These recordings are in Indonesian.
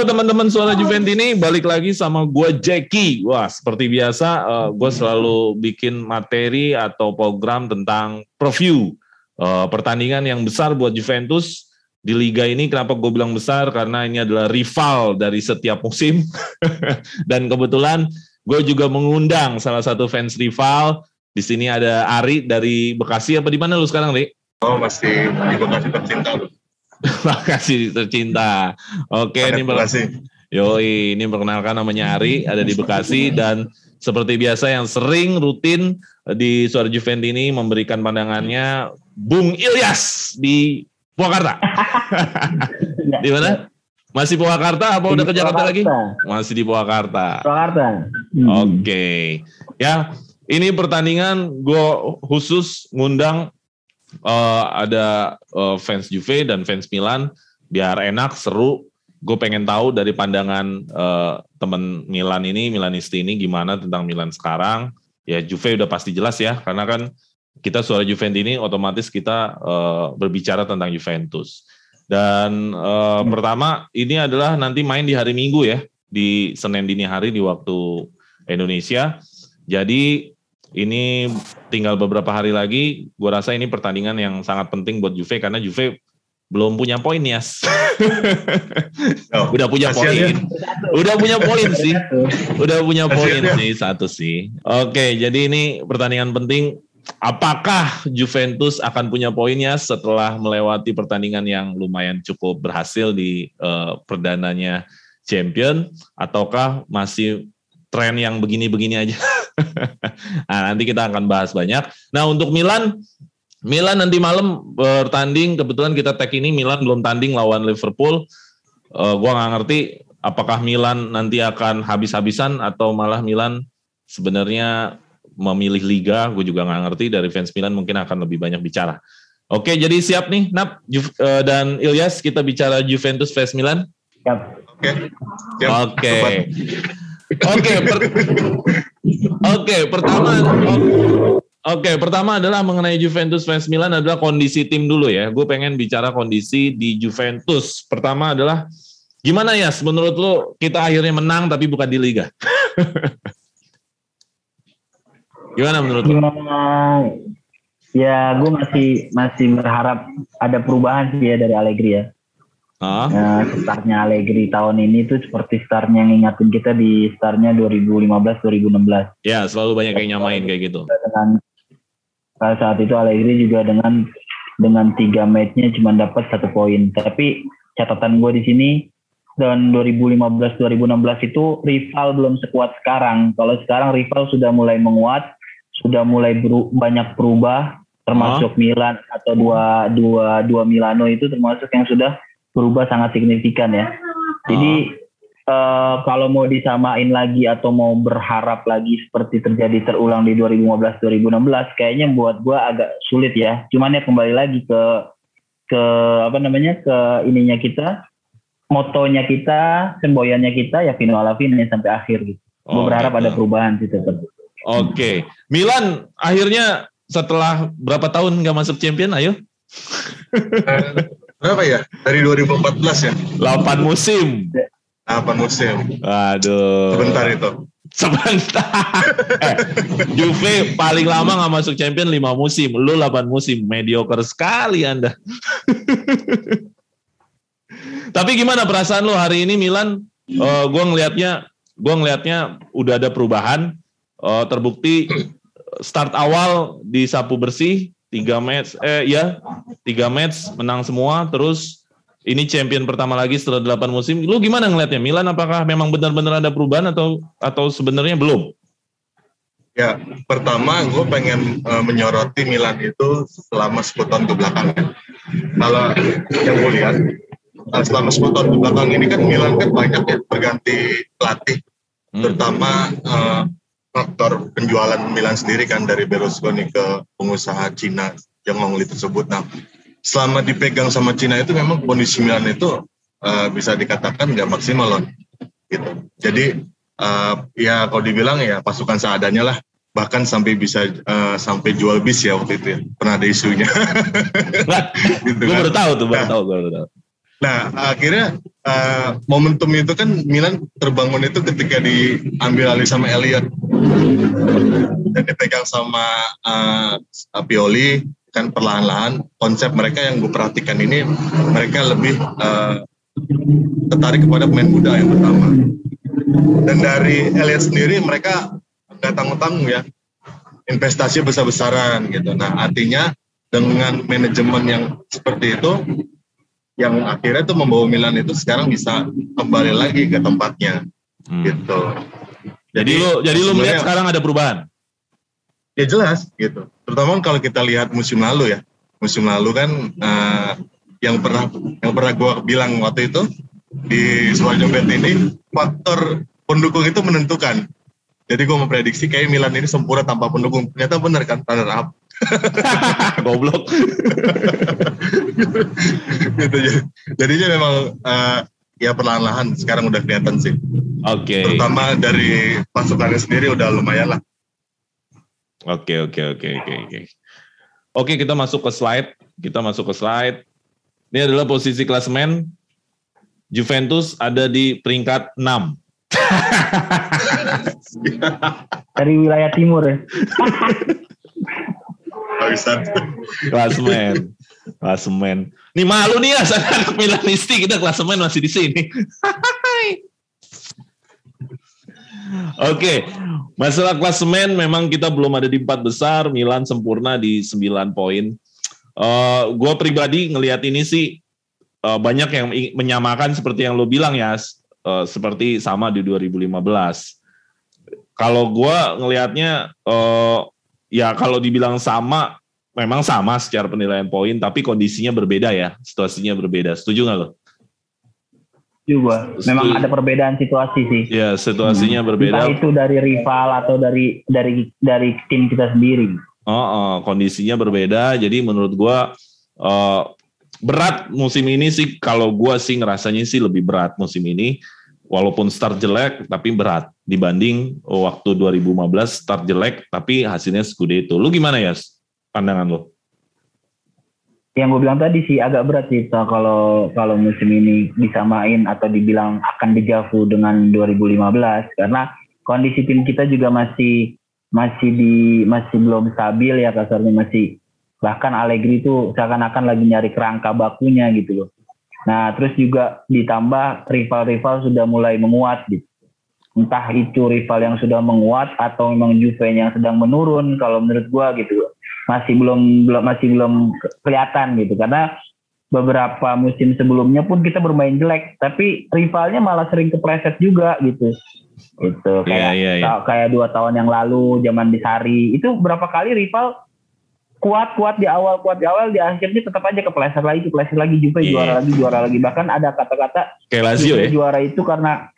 Halo teman-teman Suara Juventini, balik lagi sama gue Jackie. Wah, seperti biasa gue selalu bikin materi atau program tentang preview pertandingan yang besar buat Juventus di Liga ini. Kenapa gue bilang besar? Karena ini adalah rival dari setiap musim. Dan kebetulan gue juga mengundang salah satu fans rival. Di sini ada Ari dari Bekasi. Apa di mana lu sekarang, Ri? Oh, masih di Bekasi tercinta. Bekasi tercinta. Oke, ini perkenalkan namanya Ari, ada di Bekasi, dan seperti biasa yang sering rutin di Suara Juventini memberikan pandangannya Bung Ilyas di Purwakarta. Di mana? Masih Purwakarta apa udah ke Jakarta lagi? Masih di Purwakarta. Oke. Ya, ini pertandingan gue khusus ngundang ada fans Juve dan fans Milan biar enak, seru. Gue pengen tahu dari pandangan teman Milan ini, Milanisti ini gimana tentang Milan sekarang. Ya Juve udah pasti jelas ya, karena kan kita Suara Juventini otomatis kita berbicara tentang Juventus. Dan pertama ini adalah nanti main di hari Minggu ya, di Senin dini hari di waktu Indonesia. Jadi ini tinggal beberapa hari lagi, gue rasa ini pertandingan yang sangat penting buat Juve, karena Juve belum punya poin ya. Udah punya poin. Udah punya poin sih. Udah punya poin sih, satu sih. Oke, jadi ini pertandingan penting. Apakah Juventus akan punya poinnya setelah melewati pertandingan yang lumayan cukup berhasil di perdananya Champion, ataukah masih tren yang begini-begini aja? Nah, nanti kita akan bahas banyak. Nah, untuk Milan nanti malam bertanding. Kebetulan kita tag ini Milan belum tanding lawan Liverpool. Gua nggak ngerti apakah Milan nanti akan habis-habisan atau malah Milan sebenarnya memilih Liga. Gue juga nggak ngerti. Dari fans Milan mungkin akan lebih banyak bicara. Oke, jadi siap nih Nap dan Ilyas, kita bicara Juventus vs Milan. Oke. Pertama adalah mengenai Juventus vs Milan adalah kondisi tim dulu ya. Gue pengen bicara kondisi di Juventus. Pertama adalah gimana ya menurut lo kita akhirnya menang tapi bukan di Liga? Gimana menurut lo? Ya, gue masih berharap ada perubahan sih ya dari Allegri ya. Startnya Allegri tahun ini tuh seperti startnya yang ngingatin kita di startnya 2015-2016. Ya, selalu banyak yang nyamain kayak gitu. Pada saat itu Allegri juga dengan 3 match-nya cuma dapat 1 poin. Tapi catatan gue di sini dan 2015-2016 itu rival belum sekuat sekarang. Kalau sekarang rival sudah mulai menguat, sudah mulai banyak berubah, termasuk Milan atau dua Milano itu termasuk yang sudah berubah sangat signifikan ya. Jadi kalau mau disamain lagi atau mau berharap lagi seperti terjadi terulang di 2015-2016, kayaknya buat gue agak sulit ya. Cuman ya kembali lagi ke ininya kita, motonya kita, semboyannya kita ya Fino alla fine sampai akhir gitu. Gue berharap ada perubahan sih tetap. Oke. Milan akhirnya setelah berapa tahun nggak masuk Champion, ayo? Berapa ya? Dari 2014 ya? 8 musim. 8 musim. Aduh. Sebentar. Juve paling lama nggak masuk Champion 5 musim. Lu 8 musim. Mediocre sekali Anda. Tapi gimana perasaan lu hari ini Milan? Gue ngelihatnya udah ada perubahan. Terbukti start awal disapu bersih. 3 match menang semua, terus ini champion pertama lagi setelah 8 musim. Lu gimana ngelihatnya? Milan apakah memang benar-benar ada perubahan atau sebenarnya belum? Ya, pertama gue pengen menyoroti Milan itu selama 10 tahun ke belakang. Kalau yang gue lihat selama 10 tahun ke belakang ini kan Milan kan banyak ya berganti pelatih, terutama faktor penjualan Milan sendiri kan dari Berlusconi ke pengusaha Cina yang Hongli tersebut. Nah, selama dipegang sama Cina itu memang kondisi Milan itu bisa dikatakan nggak maksimal loh. Gitu. Jadi ya kalau dibilang ya pasukan seadanya lah. Bahkan sampai bisa sampai jual bis ya waktu itu ya. Pernah ada isunya. Gitu, gue baru tahu tuh, baru tahu. Nah, akhirnya momentum itu kan Milan terbangun itu ketika diambil alih sama Elliot dan dipegang sama Pioli, kan perlahan-lahan konsep mereka yang gue perhatikan ini, mereka lebih tertarik kepada pemain muda yang pertama. Dan dari Elliot sendiri mereka nggak tanggung-tanggung ya, investasi besar-besaran gitu. Nah, artinya dengan manajemen yang seperti itu, yang akhirnya tuh membawa Milan itu sekarang bisa kembali lagi ke tempatnya, gitu. Jadi lu melihat sekarang ada perubahan? Ya jelas, gitu. Terutama kalau kita lihat musim lalu ya. Musim lalu kan yang pernah gue bilang waktu itu di Suarjo Bet ini, faktor pendukung itu menentukan. Jadi gue memprediksi kayak Milan ini sempurna tanpa pendukung. Ternyata benar kan, runner up. Goblok. Gitu, jadinya memang ya perlahan-lahan sekarang udah kelihatan sih. Oke. Terutama dari pasukannya sendiri udah lumayan lah. Oke. Oke, kita masuk ke slide. Ini adalah posisi klasemen. Juventus ada di peringkat 6. Dari wilayah timur ya. Klasemen. Nih malu nih ya, saya Milanisti, kita klasemen masih di sini. Oke, masalah klasemen memang kita belum ada di 4 besar, Milan sempurna di 9 poin. Gue pribadi ngelihat ini sih banyak yang menyamakan seperti yang lo bilang ya, seperti sama di 2015. Kalau gue ngelihatnya ya kalau dibilang sama, memang sama secara penilaian poin, tapi kondisinya berbeda ya, situasinya berbeda. Setuju nggak lo? Juga memang ada perbedaan situasi sih. Ya, situasinya berbeda. Entah itu dari rival atau dari tim kita sendiri. Kondisinya berbeda. Jadi menurut gua berat musim ini sih. Kalau gua sih ngerasanya sih lebih berat musim ini. Walaupun start jelek, tapi berat dibanding waktu 2015 start jelek, tapi hasilnya Scudetto. Lu gimana ya pandangan lo? Yang gue bilang tadi sih agak berat sih kalau musim ini disamain atau dibilang akan dijavu dengan 2015, karena kondisi tim kita juga masih belum stabil ya kasarnya, bahkan Allegri itu seakan-akan lagi nyari kerangka bakunya gitu loh. Nah terus juga ditambah rival-rival sudah mulai menguat gitu. Entah itu rival yang sudah menguat atau memang Juve yang sedang menurun, kalau menurut gue gitu loh. Masih belum kelihatan gitu, karena beberapa musim sebelumnya pun kita bermain jelek tapi rivalnya malah sering kepleset juga gitu kayak 2 tahun yang lalu zaman di Sarri itu berapa kali rival kuat di awal di akhirnya tetap aja kepleset lagi Juve juara lagi, bahkan ada kata-kata kayak Lazio ya juara itu karena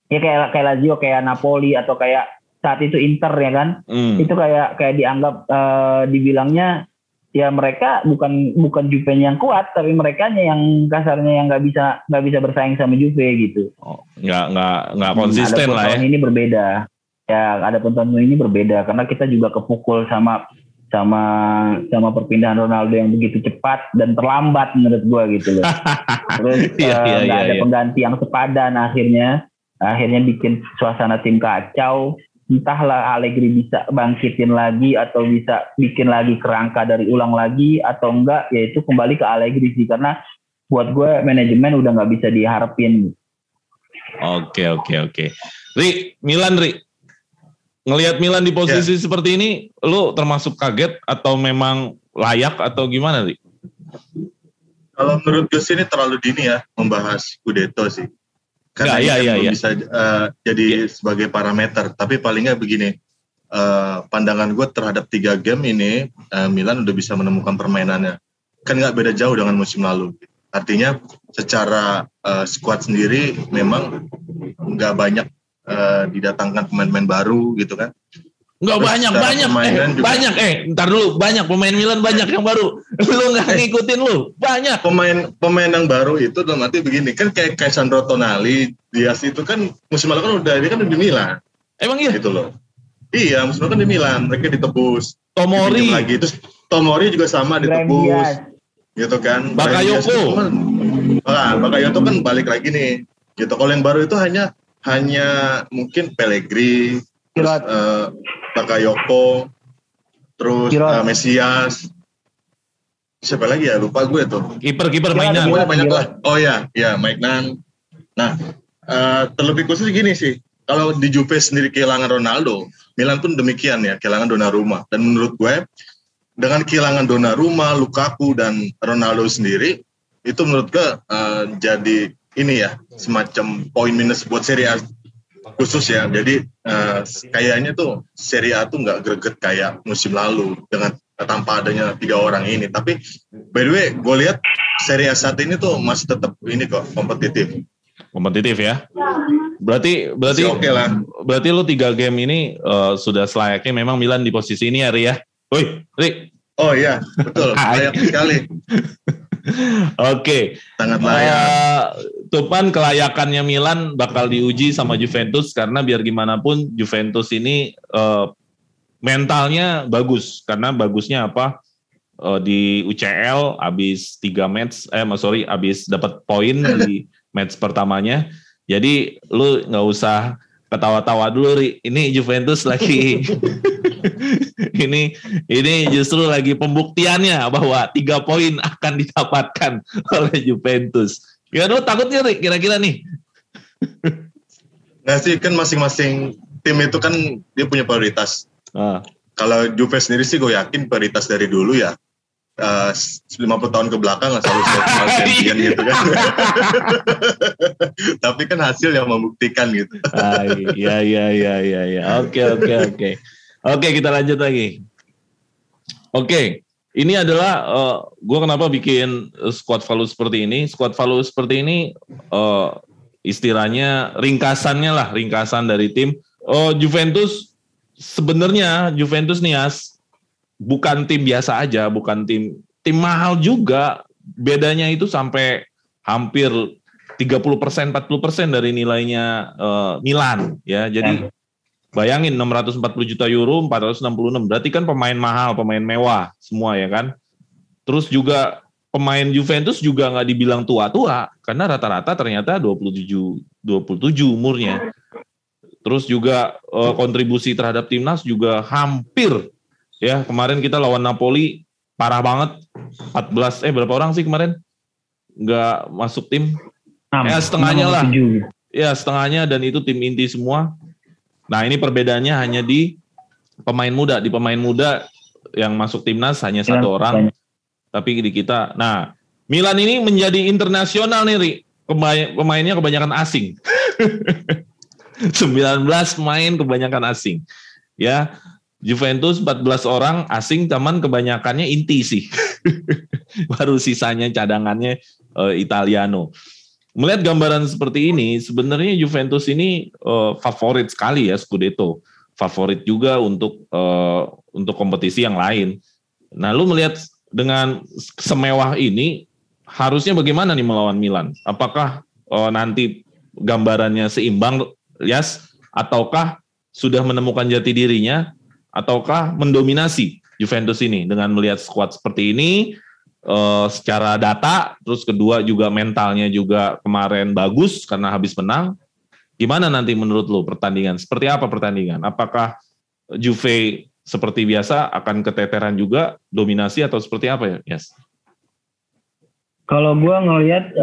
ya kayak Lazio, kayak Napoli atau kayak saat itu Inter ya kan, itu kayak dianggap dibilangnya ya mereka bukan Juve-nya yang kuat, tapi merekanya yang kasarnya yang nggak bisa bersaing sama Juve gitu. Nggak konsisten lah ya. Tahun ini berbeda. Ya ada tahun ini berbeda karena kita juga kepukul sama perpindahan Ronaldo yang begitu cepat dan terlambat menurut gua gitu loh. Terus nggak ada pengganti yang sepadan, akhirnya bikin suasana tim kacau. Entahlah Allegri bisa bangkitin lagi atau bisa bikin lagi kerangka dari ulang lagi atau enggak, yaitu kembali ke Allegri sih, karena buat gue manajemen udah nggak bisa diharapin. Oke. Milan ngelihat Milan di posisi seperti ini, lu termasuk kaget atau memang layak atau gimana, Ri? Kalau menurut gue sih ini terlalu dini ya membahas Scudetto sih. Karena belum bisa jadi sebagai parameter. Tapi paling nggak begini, pandangan gue terhadap 3 game ini, Milan udah bisa menemukan permainannya. Kan nggak beda jauh dengan musim lalu. Artinya secara skuad sendiri memang nggak banyak didatangkan pemain-pemain baru gitu kan. Nggak banyak. Ntar dulu, banyak pemain Milan banyak yang baru. Lu nggak ngikutin lu, banyak. Pemain yang baru itu dalam arti begini, kan kayak Sandro Tonali, Dias itu kan musim lalu kan dia kan udah di Milan. Emang iya? Gitu loh. Iya, musim lalu kan di Milan, mereka ditebus. Tomori lagi, terus Tomori juga sama ditebus. Gitu kan. Bakayoko. Bakayoto kan balik lagi nih. Gitu. Kalau yang baru itu hanya mungkin Pellegrini, terus Bakayoko, terus Mesias. Siapa lagi ya? Lupa gue tuh. Kiper mainan. Banyak lah. Oh ya, Mike Nan. Nah, terlebih khusus gini sih. Kalau di Juve sendiri kehilangan Ronaldo, Milan pun demikian ya, kehilangan Donnarumma. Dan menurut gue, dengan kehilangan Donnarumma, Lukaku, dan Ronaldo sendiri, itu menurut gue jadi ini ya, semacam poin minus buat Serie A khusus ya. Jadi kayaknya tuh Serie A tuh nggak greget kayak musim lalu dengan tanpa adanya 3 orang ini. Tapi by the way, gue lihat Serie A saat ini tuh masih tetap ini kok kompetitif ya. Berarti oke lah. Berarti lu 3 game ini sudah selayaknya memang Milan di posisi ini ya, Ri ya. Woi, Ri. Oh iya, betul. Layak sekali. Oke. Sangat layak. Tupan kelayakannya Milan bakal diuji sama Juventus karena biar gimana pun Juventus ini mentalnya bagus. Karena bagusnya apa? Di UCL habis 3 match, habis dapat poin di match pertamanya. Jadi lu nggak usah ketawa-tawa dulu, Ri. Ini Juventus lagi ini justru lagi pembuktiannya bahwa 3 poin akan didapatkan oleh Juventus. Ya lu takutnya, Ri, kira-kira nih? Nah sih, kan masing-masing tim itu kan dia punya prioritas. Kalau Juve sendiri sih gue yakin prioritas dari dulu ya 50 tahun ke belakang lah selalu champion gitu kan. Tapi kan hasil yang membuktikan gitu. Iya. Oke, kita lanjut lagi. Oke, ini adalah gue kenapa bikin squad value seperti ini. Squad value seperti ini istilahnya ringkasan dari tim. Juventus sebenarnya nih bukan tim biasa aja, bukan tim mahal juga. Bedanya itu sampai hampir 30%, 40% dari nilainya Milan ya. Jadi bayangin 640 juta euro, 466. Berarti kan pemain mahal, pemain mewah semua ya kan. Terus juga pemain Juventus juga nggak dibilang tua-tua karena rata-rata ternyata 27 umurnya. Terus juga kontribusi terhadap timnas juga hampir. Ya, kemarin kita lawan Napoli parah banget. 14 berapa orang sih kemarin nggak masuk tim? 6, setengahnya 6, lah. 7. Ya, setengahnya, dan itu tim inti semua. Nah, ini perbedaannya hanya di pemain muda. Di pemain muda yang masuk timnas hanya 1 orang. Tapi di kita, nah, Milan ini menjadi internasional nih, Ri. Pemainnya kebanyakan asing. 19 pemain kebanyakan asing. Ya, Juventus 14 orang asing, teman kebanyakannya inti sih. Baru sisanya cadangannya Italiano. Melihat gambaran seperti ini, sebenarnya Juventus ini favorit sekali ya Scudetto. Favorit juga untuk kompetisi yang lain. Nah, lu melihat dengan semewah ini, harusnya bagaimana nih melawan Milan? Apakah nanti gambarannya seimbang, Yas? Ataukah sudah menemukan jati dirinya? Ataukah mendominasi Juventus ini dengan melihat skuad seperti ini secara data, terus kedua juga mentalnya juga kemarin bagus karena habis menang. Gimana nanti menurut lo pertandingan? Seperti apa pertandingan? Apakah Juve seperti biasa akan keteteran juga, dominasi atau seperti apa ya? Yes. Kalau gue ngelihat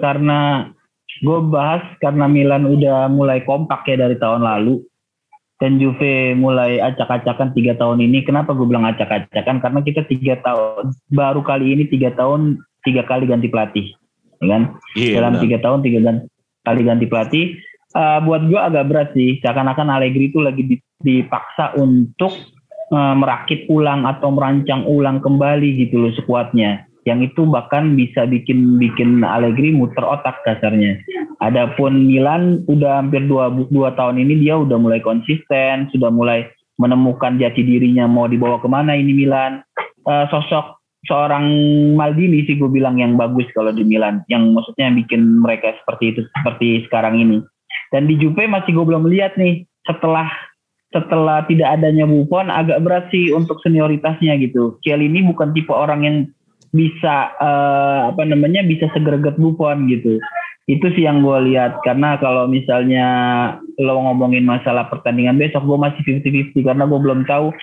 karena gue bahas karena Milan udah mulai kompak ya dari tahun lalu. Dan Juve mulai acak-acakan 3 tahun ini. Kenapa gue bilang acak-acakan? Karena kita 3 tahun, baru kali ini 3 tahun 3 kali ganti pelatih, ya kan? Dalam 3 tahun 3 kali ganti pelatih. Buat gue agak berat sih. Seakan-akan Allegri itu lagi dipaksa untuk merakit ulang atau merancang ulang kembali gitu loh skuadnya. Yang itu bahkan bisa bikin Allegri muter otak dasarnya. Adapun Milan udah hampir 2 tahun ini dia udah mulai konsisten, sudah mulai menemukan jati dirinya mau dibawa kemana ini Milan. Sosok seorang Maldini sih gue bilang yang bagus kalau di Milan, yang maksudnya bikin mereka seperti itu, seperti sekarang ini. Dan di Juve masih gue belum lihat nih setelah tidak adanya Buffon agak berat sih untuk senioritasnya gitu. Chiellini bukan tipe orang yang bisa bisa segreget Buffon gitu. Itu sih yang gue lihat, karena kalau misalnya lo ngomongin masalah pertandingan besok, gue masih 50-50 karena gue belum tahu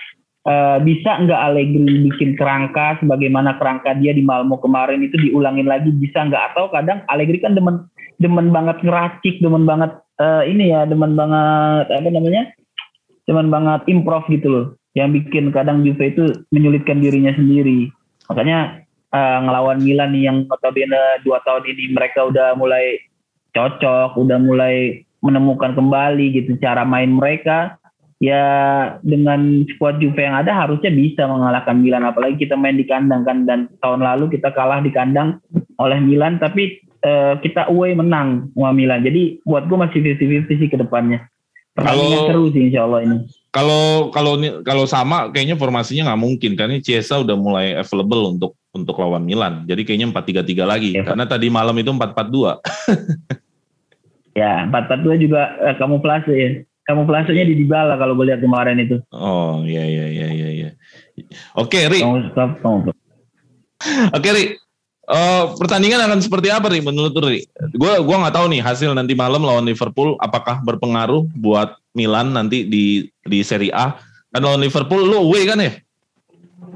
bisa nggak Allegri bikin kerangka sebagaimana kerangka dia di Malmo kemarin itu diulangin lagi, bisa nggak? Atau kadang Allegri kan demen banget ngeracik, demen banget demen banget improv gitu loh, yang bikin kadang Juve itu menyulitkan dirinya sendiri. Makanya ngelawan Milan nih yang notabene 2 tahun ini mereka udah mulai cocok, udah mulai menemukan kembali gitu cara main mereka. Ya dengan skuad Juve yang ada harusnya bisa mengalahkan Milan, apalagi kita main di kandang kan, dan tahun lalu kita kalah di kandang oleh Milan tapi kita away menang sama Milan. Jadi buat gue masih 50-50 sih ke depannya. Pertandingan seru sih insya Allah ini. Kalau sama kayaknya formasinya nggak mungkin karena Chiesa udah mulai available untuk lawan Milan. Jadi kayaknya 4-3-3 lagi. Ya, karena tadi malam itu 4-4-2. Ya, 4-4-2 juga kamuflase ya. Kamuflasenya di Dybala kalau gue lihat kemarin itu. Oh, iya. Oke, Ri. Oke, Ri. Pertandingan akan seperti apa nih menurut Ri? Gue nggak tahu nih hasil nanti malam lawan Liverpool apakah berpengaruh buat Milan nanti di Serie A. Kan lawan Liverpool lu away kan ya?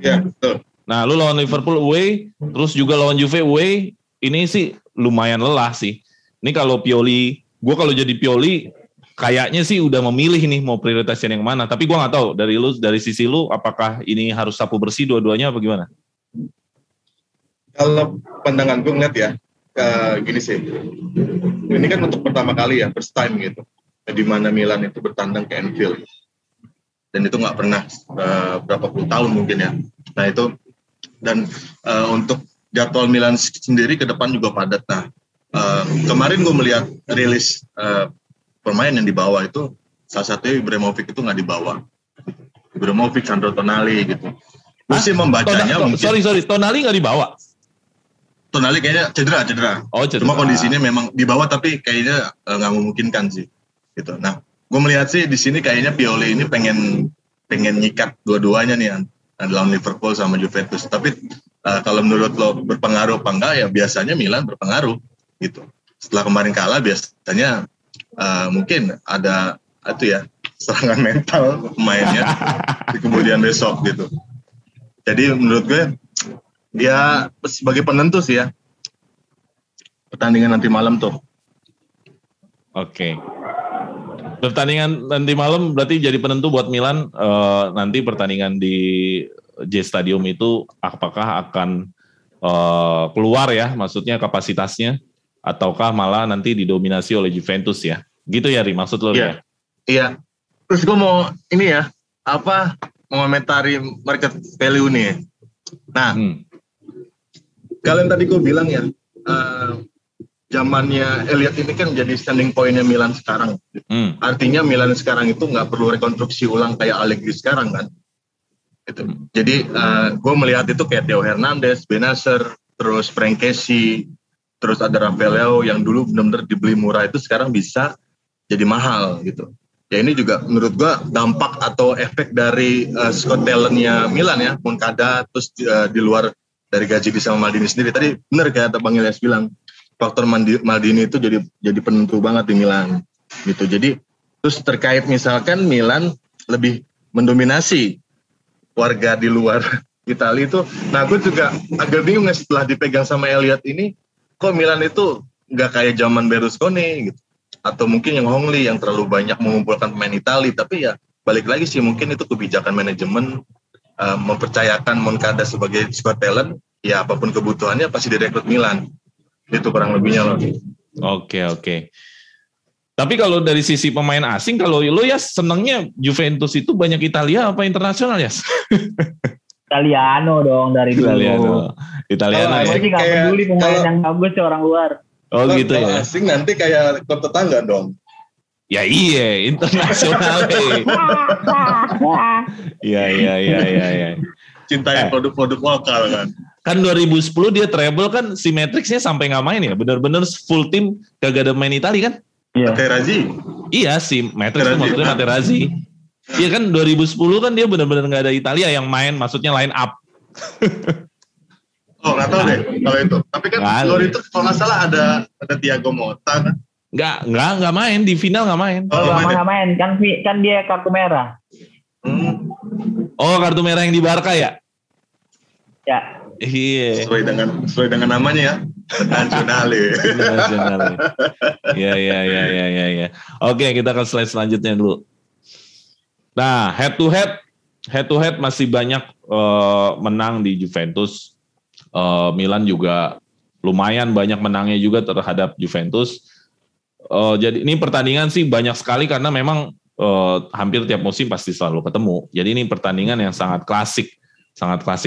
Iya, betul. Nah, lu lawan Liverpool away, terus juga lawan Juve away, ini sih lumayan lelah sih. Ini kalau Pioli, gue kalau jadi Pioli, kayaknya sih udah memilih nih mau prioritasnya yang mana. Tapi gue nggak tahu dari sisi lu, apakah ini harus sapu bersih dua-duanya apa gimana? Kalau pandangan gue ngeliat ya, gini sih, ini kan untuk pertama kali ya, first time gitu, di mana Milan itu bertandang ke Anfield, dan itu nggak pernah berapa puluh tahun mungkin ya. Nah itu, dan untuk jadwal Milan sendiri ke depan juga padat. Nah kemarin gue melihat rilis pemain yang dibawa itu, salah satunya Ibrahimovic itu nggak dibawa. Ibrahimovic, Sandro Tonali gitu. Gue sih membacanya mungkin. Sorry, Tonali nggak dibawa? Tonali kayaknya cedera. Oh, cedera. Cuma kondisinya memang dibawa tapi kayaknya nggak memungkinkan sih. Gitu. Nah, gue melihat sih di sini kayaknya Pioli ini pengen nyikat dua-duanya nih lawan Liverpool sama Juventus. Tapi kalau menurut lo berpengaruh apa enggak, ya biasanya Milan berpengaruh gitu. Setelah kemarin kalah biasanya mungkin ada serangan mental pemainnya di kemudian besok gitu. Jadi menurut gue dia sebagai penentu sih ya pertandingan nanti malam tuh. Oke. Pertandingan nanti malam berarti jadi penentu buat Milan. Nanti pertandingan di J Stadium itu apakah akan keluar ya, maksudnya kapasitasnya, ataukah malah nanti didominasi oleh Juventus ya? Gitu ya, Ri, maksud lo ya? Iya. Terus gue mau mengomentari market value nih. Nah, kalian tadi gue bilang ya, zamannya Elliot ini kan jadi standing point-nya Milan sekarang. Artinya Milan sekarang itu nggak perlu rekonstruksi ulang kayak Allegri sekarang kan. Gitu. Jadi gue melihat itu kayak Theo Hernandez, Benacer, terus Frank Kessie, terus ada Rafael Leao yang dulu benar-benar dibeli murah itu sekarang bisa jadi mahal gitu. Ya ini juga menurut gue dampak atau efek dari squad talent-nya Milan ya, Moncada, terus di luar dari gaji sama Maldini sendiri. Tadi benar kayak Bang Ilyas bilang, faktor Maldini itu jadi penentu banget di Milan gitu. Jadi terus terkait misalkan Milan lebih mendominasi warga di luar Italia itu, nah gue juga agak bingung setelah dipegang sama Elliot ini, kok Milan itu nggak kayak zaman Berlusconi gitu, atau mungkin yang Hongli yang terlalu banyak mengumpulkan pemain Italia. Tapi ya balik lagi sih mungkin itu kebijakan manajemen, mempercayakan Moncada sebagai squad talent, ya apapun kebutuhannya pasti direkrut Milan. Itu kurang lebihnya loh. Oke. Tapi kalau dari sisi pemain asing, kalau lo ya senangnya Juventus itu banyak Italia apa internasional ya? Italiano dong dari dulu. Italiano ya. Gue sih gak peduli pemain yang bagus orang luar. Oh gitu ya. Kalau asing nanti kayak klub tetangga dong. Ya iya, internasional. Iya. Cintai produk-produk lokal kan. Kan 2010 dia treble kan, si Matrix-nya sampai nggak main ya, benar-benar full tim kagak ada main Itali kan? Iya. Materazzi. Iya si Matrix itu maksudnya Materazzi. Iya kan 2010 kan dia benar-benar nggak ada Italia yang main, maksudnya line up. Oh nggak tahu deh kalau itu. Tapi kan gol itu kalau nggak salah ada Thiago Motta kan? Nggak main di final nggak main. Nggak main kan dia kartu merah. Oh kartu merah yang di Barca ya? Ya. Iya. Sesuai dengan namanya ya. Nasionale. Ya. Oke, kita ke slide selanjutnya dulu. Nah, head to head masih banyak menang di Juventus. Milan juga lumayan banyak menangnya juga terhadap Juventus. Jadi ini pertandingan sih banyak sekali karena memang hampir tiap musim pasti selalu ketemu. Jadi ini pertandingan yang sangat klasik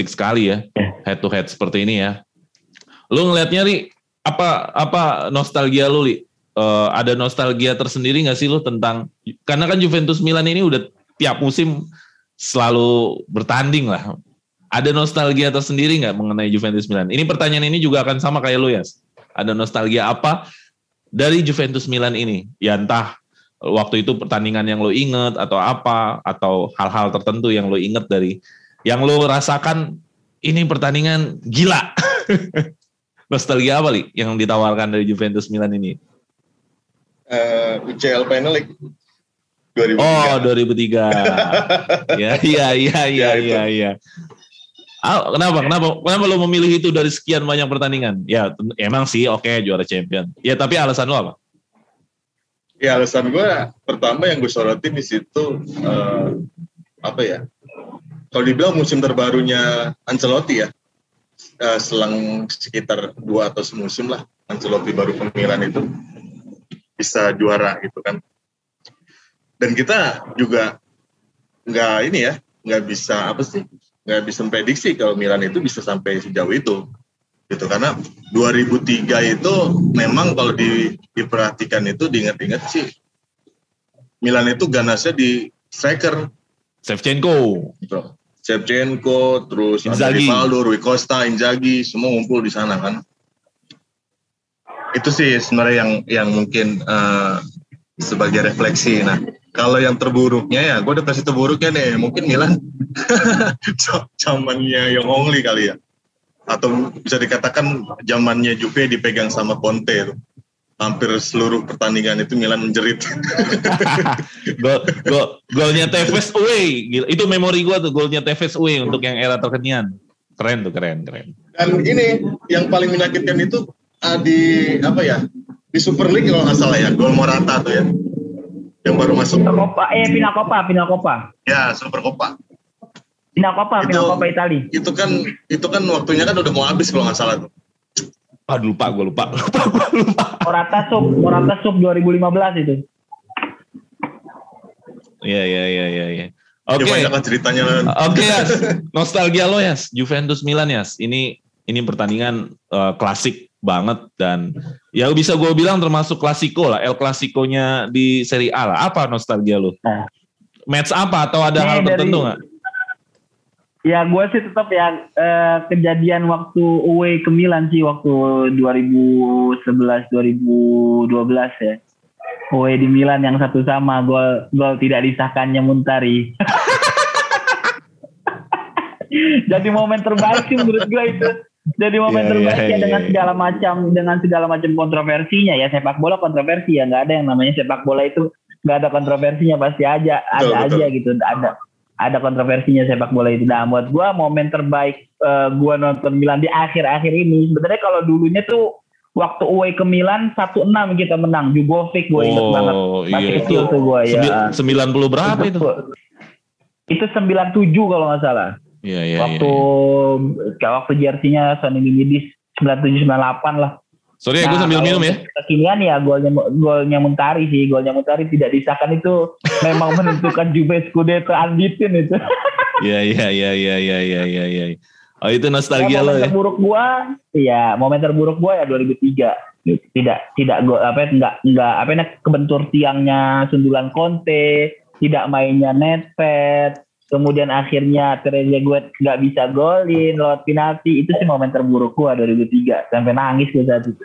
sekali ya, head to head seperti ini ya. Lu ngelihatnya Ri, apa nostalgia lu Ri? Ada nostalgia tersendiri nggak sih lu tentang, karena kan Juventus Milan ini udah tiap musim selalu bertanding lah. Ada nostalgia tersendiri nggak mengenai Juventus Milan? Ini pertanyaan ini juga akan sama kayak lu ya. Ada nostalgia apa dari Juventus Milan ini? Ya entah waktu itu pertandingan yang lo inget atau apa, atau hal-hal tertentu yang lo inget dari yang lo rasakan ini pertandingan gila. Nostalgia apa Li yang ditawarkan dari Juventus Milan ini? UCL Final League 2003. Oh 2003. Iya. Kenapa lo memilih itu dari sekian banyak pertandingan? Ya emang sih oke, juara champion. Ya tapi alasan lo apa? Ya alasan gue pertama yang gue sorotin di situ kalau dibilang musim terbarunya Ancelotti ya, selang sekitar 2 atau semusim lah Ancelotti baru ke Milan itu bisa juara gitu kan. Dan kita juga nggak bisa memprediksi kalau Milan itu bisa sampai sejauh itu gitu, karena 2003 itu memang kalau diperhatikan itu diingat-ingat sih Milan itu ganasnya di striker Shevchenko, terus Inzaghi, Rivaldo, Rui Costa, Inzaghi, semua ngumpul di sana kan. Itu sih sebenarnya yang mungkin sebagai refleksi. Nah, kalau yang terburuknya ya, gue udah kasih terburuknya nih, mungkin Milan zamannya Young Hongli kali ya, atau bisa dikatakan zamannya Juve dipegang sama Conte tuh. Hampir seluruh pertandingan itu Milan menjerit. Golnya Tevez away, itu memori gue tuh, golnya Tevez away untuk yang era terkenian. Keren. Dan ini yang paling menyakitkan itu di Super League kalau nggak salah ya, gol Morata tuh ya, yang baru masuk. Final Copa. Ya, Super Copa. Final Copa Italia. Itu kan waktunya kan udah mau habis kalau nggak salah tuh. Lupa. Morata sub 2015 itu. Iya. Oke. Banyak ceritanya. Oke, Yas. Nostalgia lo Yas, Juventus Milan Yas. Ini pertandingan klasik banget dan ya bisa gue bilang termasuk klasiko lah, El Clasico-nya di Serie A lah. Apa nostalgia lo? Match apa atau ada hal tertentu nggak? Ya gue sih tetap ya kejadian waktu away ke Milan sih waktu 2011-2012 ya. Away di Milan yang 1-1 gol tidak disahkannya Muntari. Jadi momen terbaik sih menurut gue itu. Jadi momen terbaiknya dengan segala macam kontroversinya ya, sepak bola kontroversi ya, nggak ada yang namanya sepak bola itu nggak ada kontroversinya, pasti ada gitu, ada kontroversinya sepak bola itu. Nah, buat gue momen terbaik gue nonton Milan di akhir-akhir ini, sebenarnya kalau dulunya tuh waktu away ke Milan 1-6 kita menang, Jugovic gue inget banget, masih kecil tuh gue ya. 90 berapa itu? Itu 97 kalau nggak salah. Iya. Waktu jersey-nya Sonny Midis 97-98 lah. Sorry, gue sambil minum ya. Kekinian ya golnya Muntari sih. Golnya Muntari tidak disahkan itu memang menentukan Juve Scudetto unbeaten itu. Iya. Oh itu nostalgia lo ya. Momen terburuk gua ya 2003. Tidak gol kebentur tiangnya sundulan Conte, tidak mainnya Nedved. Kemudian akhirnya Trezeguet nggak bisa golin lewat penalti. Itu sih momen terburuk gua 2003. Sampai nangis gue saat itu.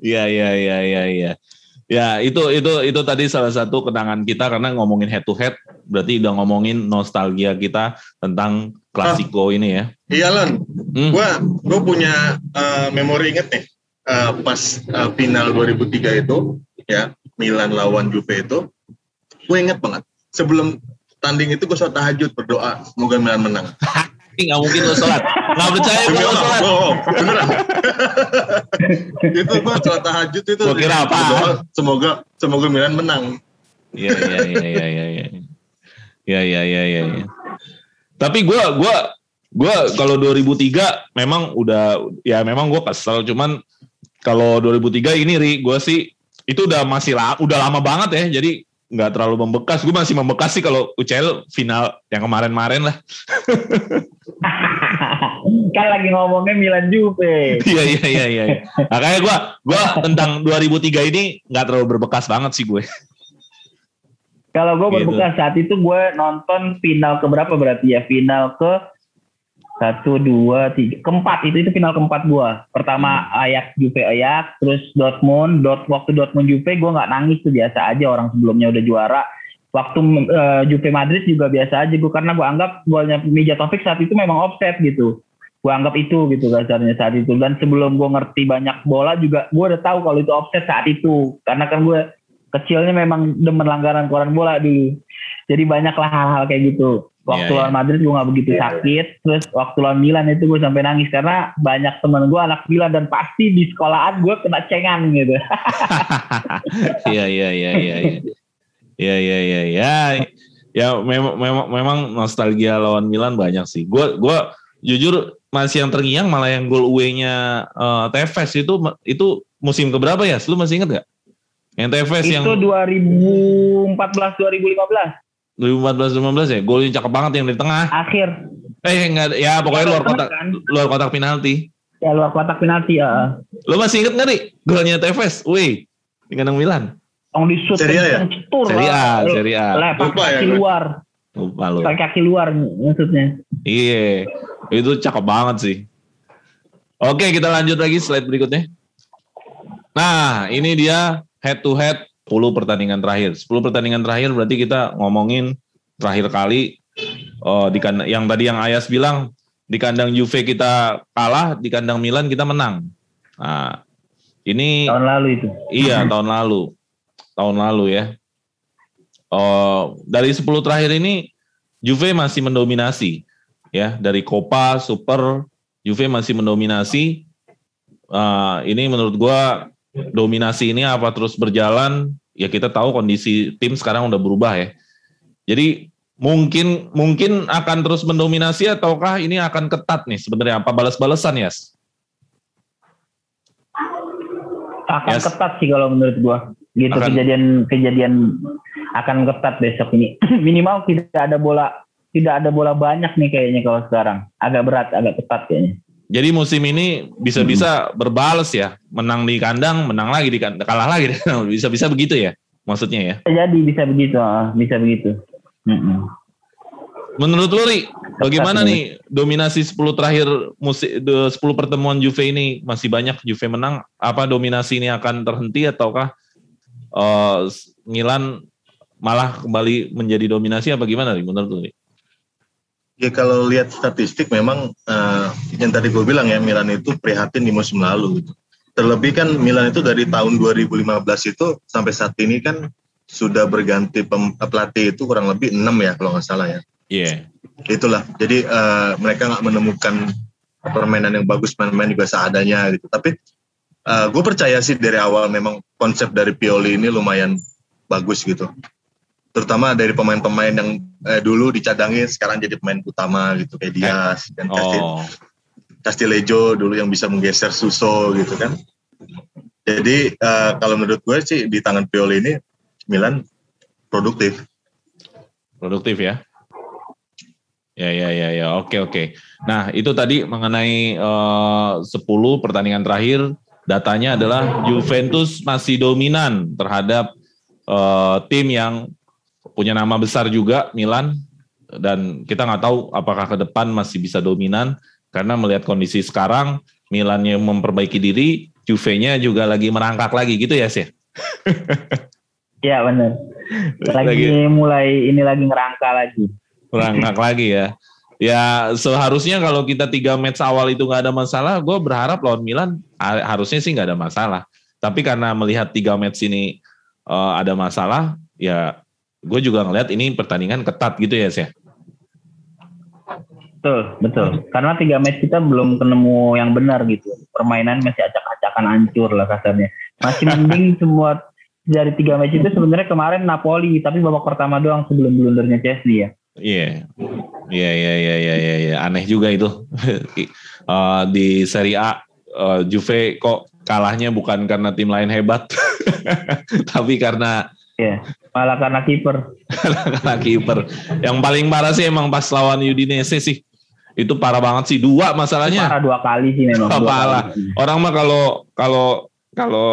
Iya. Ya, itu tadi salah satu kenangan kita karena ngomongin head to head, berarti udah ngomongin nostalgia kita tentang Klasiko ini ya. Iya Lon, gue punya memori inget nih pas final 2003 itu ya Milan lawan Juve itu, gue inget banget. Sebelum tanding itu gue sholat tahajud berdoa semoga Milan menang. Nggak mungkin lo sholat, nggak percaya gue sholat. Beneran. Itu gue sholat tahajud itu. Gue kira apa? Semoga Milan menang. Iya. Tapi gue kalau 2003 memang memang gue kesel. Cuman kalau 2003 ini gue sih itu udah lama banget ya. Jadi nggak terlalu membekas. Gue masih membekas sih kalau UCL final yang kemarin lah. Kan lagi ngomongnya Milan Juve. Iya. Makanya gue tentang 2003 ini nggak terlalu berbekas banget sih gue. Kalau gue berbekas saat itu gue nonton final keberapa berarti ya? Final ke 1, 2, 3, keempat itu final keempat gue. Pertama Ajax Juve Ajax, terus Dortmund. Waktu Dortmund Juve gue nggak nangis tuh, biasa aja, orang sebelumnya udah juara. Waktu Juve Madrid juga biasa aja gue, karena gue anggap golnya Mijatovic saat itu memang offset gitu. Gue anggap itu gitu kasarnya saat itu. Dan sebelum gue ngerti banyak bola juga gue udah tahu kalau itu offset saat itu. Karena kan gue kecilnya memang demen langgaran koran bola dulu. Jadi banyaklah hal-hal kayak gitu. Waktu lawan Madrid gue gak begitu sakit. Terus waktu lawan Milan itu gue sampai nangis. Karena banyak temen gue anak Milan. Dan pasti di sekolahan gue kena cengan gitu. Iya. Ya memang nostalgia lawan Milan banyak sih. Gue jujur masih yang terngiang malah yang gol UE-nya Tevez itu musim keberapa ya? Lu masih inget gak? Yang Tevez itu yang 2014-2015 ya, golnya cakep banget yang di tengah. Akhir. Enggak, ya pokoknya luar kotak penalti. Ya luar kotak penalti ya. Lo masih inget nggak nih golnya Tevez? Wih, di kandang Milan. Yang di shoot Serie A. Lepas kaki luar. Lupa lo. Pakai kaki luar maksudnya. Iya, itu cakep banget sih. Oke, kita lanjut lagi slide berikutnya. Nah, ini dia head to head 10 pertandingan terakhir. 10 pertandingan terakhir berarti kita ngomongin terakhir kali di kandang, yang tadi yang Ayas bilang di kandang Juve kita kalah, di kandang Milan kita menang. Nah, ini tahun lalu itu. Iya, tahun lalu ya. Dari 10 terakhir ini Juve masih mendominasi ya, dari Copa, Super, Juve masih mendominasi. Ini menurut gua dominasi ini apa terus berjalan, ya kita tahu kondisi tim sekarang udah berubah ya. Jadi mungkin akan terus mendominasi ataukah ini akan ketat nih sebenarnya, apa balas-balasan ya? Akan ketat sih kalau menurut gua. Gitu, kejadian akan ketat besok ini. Minimal tidak ada bola banyak nih kayaknya kalau sekarang. Agak berat, agak ketat kayaknya. Jadi musim ini bisa berbalas ya, menang di kandang, menang lagi di kandang, kalah lagi, bisa begitu ya, maksudnya ya? Jadi bisa begitu. Menurut lu, Ri, bagaimana nih dominasi 10 terakhir 10 pertemuan Juve ini, masih banyak Juve menang? Apa dominasi ini akan terhenti ataukah Milan malah kembali menjadi dominasi apa gimana nih menurut lu, Ri? Ya kalau lihat statistik memang yang tadi gue bilang ya, Milan itu prihatin di musim lalu gitu. Terlebih kan Milan itu dari tahun 2015 itu sampai saat ini kan sudah berganti pelatih itu kurang lebih 6 ya kalau nggak salah ya. Iya. Yeah. Itulah. Jadi mereka nggak menemukan permainan yang bagus, main-main juga seadanya gitu. Tapi gue percaya sih dari awal memang konsep dari Pioli ini lumayan bagus gitu. Terutama dari pemain-pemain yang dulu dicadangin sekarang jadi pemain utama gitu, kayak Diaz dan Castillejo dulu yang bisa menggeser Suso gitu kan. Jadi kalau menurut gue sih di tangan Pioli ini Milan produktif ya. Ya. Oke. Nah, itu tadi mengenai 10 pertandingan terakhir, datanya adalah Juventus masih dominan terhadap tim yang punya nama besar juga, Milan, dan kita nggak tahu apakah ke depan masih bisa dominan, karena melihat kondisi sekarang, Milannya memperbaiki diri, Juve-nya juga lagi merangkak lagi gitu ya, sih. Iya benar. Lagi mulai lagi ngerangka lagi. Ngerangkak lagi ya. Ya seharusnya kalau kita 3 match awal itu nggak ada masalah, gue berharap lawan Milan harusnya sih nggak ada masalah. Tapi karena melihat 3 match ini ada masalah, ya gue juga ngelihat ini pertandingan ketat gitu ya, Sih. Betul. Karena 3 match kita belum ketemu yang benar gitu. Permainan masih acak-acakan, hancur lah kasarnya. Masih mending semua dari 3 match itu sebenarnya kemarin Napoli, tapi babak pertama doang sebelum blundernya Chesney ya. Iya. Aneh juga itu. Di Serie A Juve kok kalahnya bukan karena tim lain hebat, tapi karena malah karena kiper. Karena kiper. Yang paling parah sih emang pas lawan Udinese sih. Itu parah banget sih, 2 masalahnya. Parah 2 kali sih memang. Parah. Orang mah kalau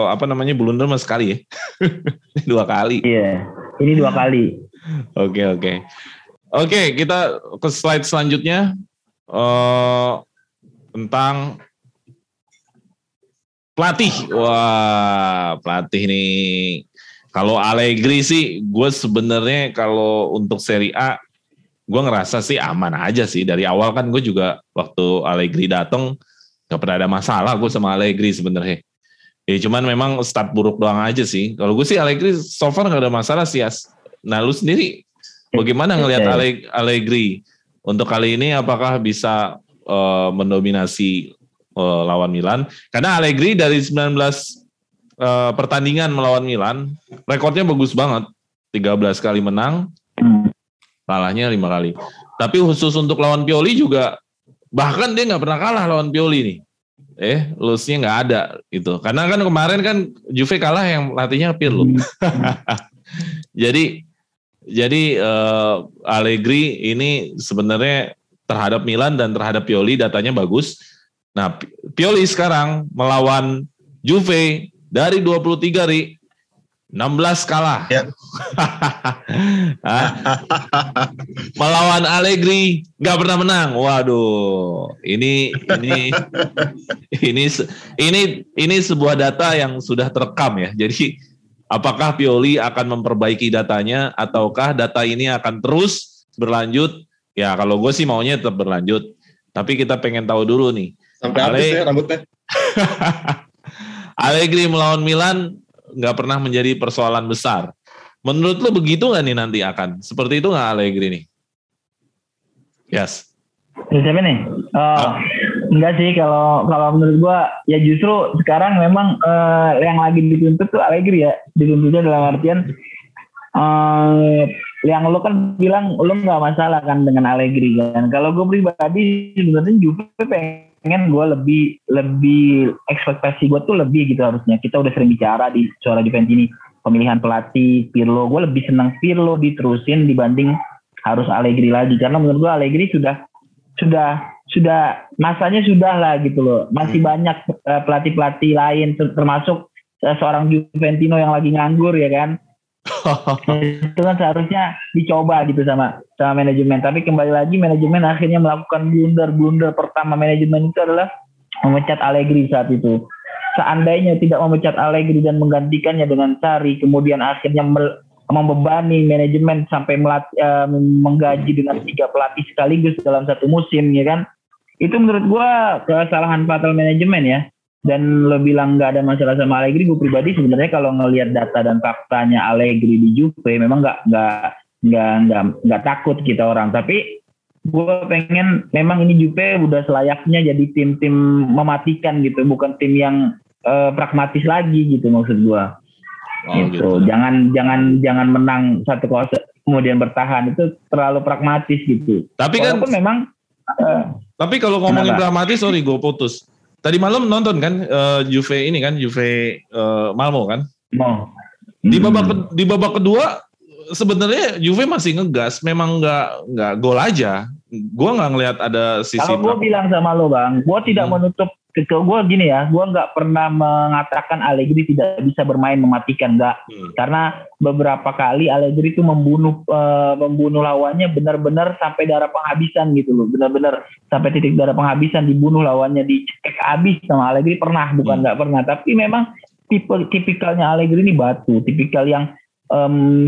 apa namanya blunder mah sekali ya. 2 kali. Iya. Ini 2 kali. Oke, kita ke slide selanjutnya tentang pelatih. Wah, pelatih nih. Kalau Allegri sih, gue sebenarnya kalau untuk Serie A, gue ngerasa sih aman aja sih. Dari awal kan gue juga waktu Allegri datang gak pernah ada masalah gue sama Allegri sebenarnya. Ya cuman memang start buruk doang aja sih. Kalau gue sih Allegri so far gak ada masalah sih, As. Nah lu sendiri bagaimana ngelihat Allegri untuk kali ini, apakah bisa mendominasi lawan Milan? Karena Allegri dari 19 pertandingan melawan Milan, rekornya bagus banget. 13 kali menang, kalahnya 5 kali. Tapi khusus untuk lawan Pioli juga, bahkan dia nggak pernah kalah lawan Pioli nih. Lose-nya nggak ada gitu. Karena kan kemarin kan Juve kalah yang latihnya Pirlo. Jadi Allegri ini sebenarnya terhadap Milan dan terhadap Pioli datanya bagus. Nah, Pioli sekarang melawan Juve dari 23 16 kalah. Ya. Melawan Allegri nggak pernah menang. Waduh, ini sebuah data yang sudah terekam ya. Jadi apakah Pioli akan memperbaiki datanya ataukah data ini akan terus berlanjut? Ya kalau gue sih maunya tetap berlanjut. Tapi kita pengen tahu dulu nih. Sampai habis ya rambutnya. Allegri melawan Milan nggak pernah menjadi persoalan besar. Menurut lo begitu nggak nih nanti akan? Seperti itu nggak Allegri nih? Yes. Siapa nih? Enggak sih, kalau menurut gua ya justru sekarang memang yang lagi dituntut tuh Allegri ya. Dituntutnya dalam artian yang lo kan bilang lo nggak masalah kan dengan Allegri kan. Kalau gue pribadi sebenarnya Juve pengen gue lebih ekspektasi gue tuh lebih gitu harusnya. Kita udah sering bicara di Suara Juventus ini pemilihan pelatih Pirlo. Gue lebih senang Pirlo diterusin dibanding harus Allegri lagi, karena menurut gue Allegri sudah masanya sudah lah gitu loh. Masih banyak pelatih lain termasuk seorang Juventino yang lagi nganggur ya kan. Itu kan seharusnya dicoba gitu sama manajemen, tapi kembali lagi manajemen akhirnya melakukan blunder pertama manajemen itu adalah memecat Allegri saat itu. Seandainya tidak memecat Allegri dan menggantikannya dengan Sarri, kemudian akhirnya membebani manajemen sampai menggaji dengan 3 pelatih sekaligus dalam satu musim ya kan, itu menurut gua kesalahan fatal manajemen ya. Dan lo bilang nggak ada masalah sama Allegri, gue pribadi sebenarnya kalau ngelihat data dan faktanya Allegri di Juve memang nggak takut kita orang. Tapi gue pengen memang ini Juve udah selayaknya jadi tim-tim mematikan gitu, bukan tim yang pragmatis lagi gitu maksud gue. Gitu. Jangan menang 1-0 kemudian bertahan, itu terlalu pragmatis gitu. Tapi walaupun kan memang tapi kalau ngomongin pragmatis, sorry gue putus. Tadi malam nonton kan Juve ini kan Juve Malmo kan? Di babak kedua sebenarnya Juve masih ngegas, memang nggak gol aja. Gue nggak ngelihat ada sisi. Kalau gue bilang sama lo bang, gue tidak menutup. Gue gini ya, gue nggak pernah mengatakan Allegri tidak bisa bermain mematikan, nggak. Karena beberapa kali Allegri itu membunuh lawannya benar-benar sampai darah penghabisan gitu loh, benar-benar sampai titik darah penghabisan, dibunuh lawannya, dicek habis sama Allegri pernah, bukan nggak pernah. Tapi memang tipikalnya Allegri ini batu, tipikal yang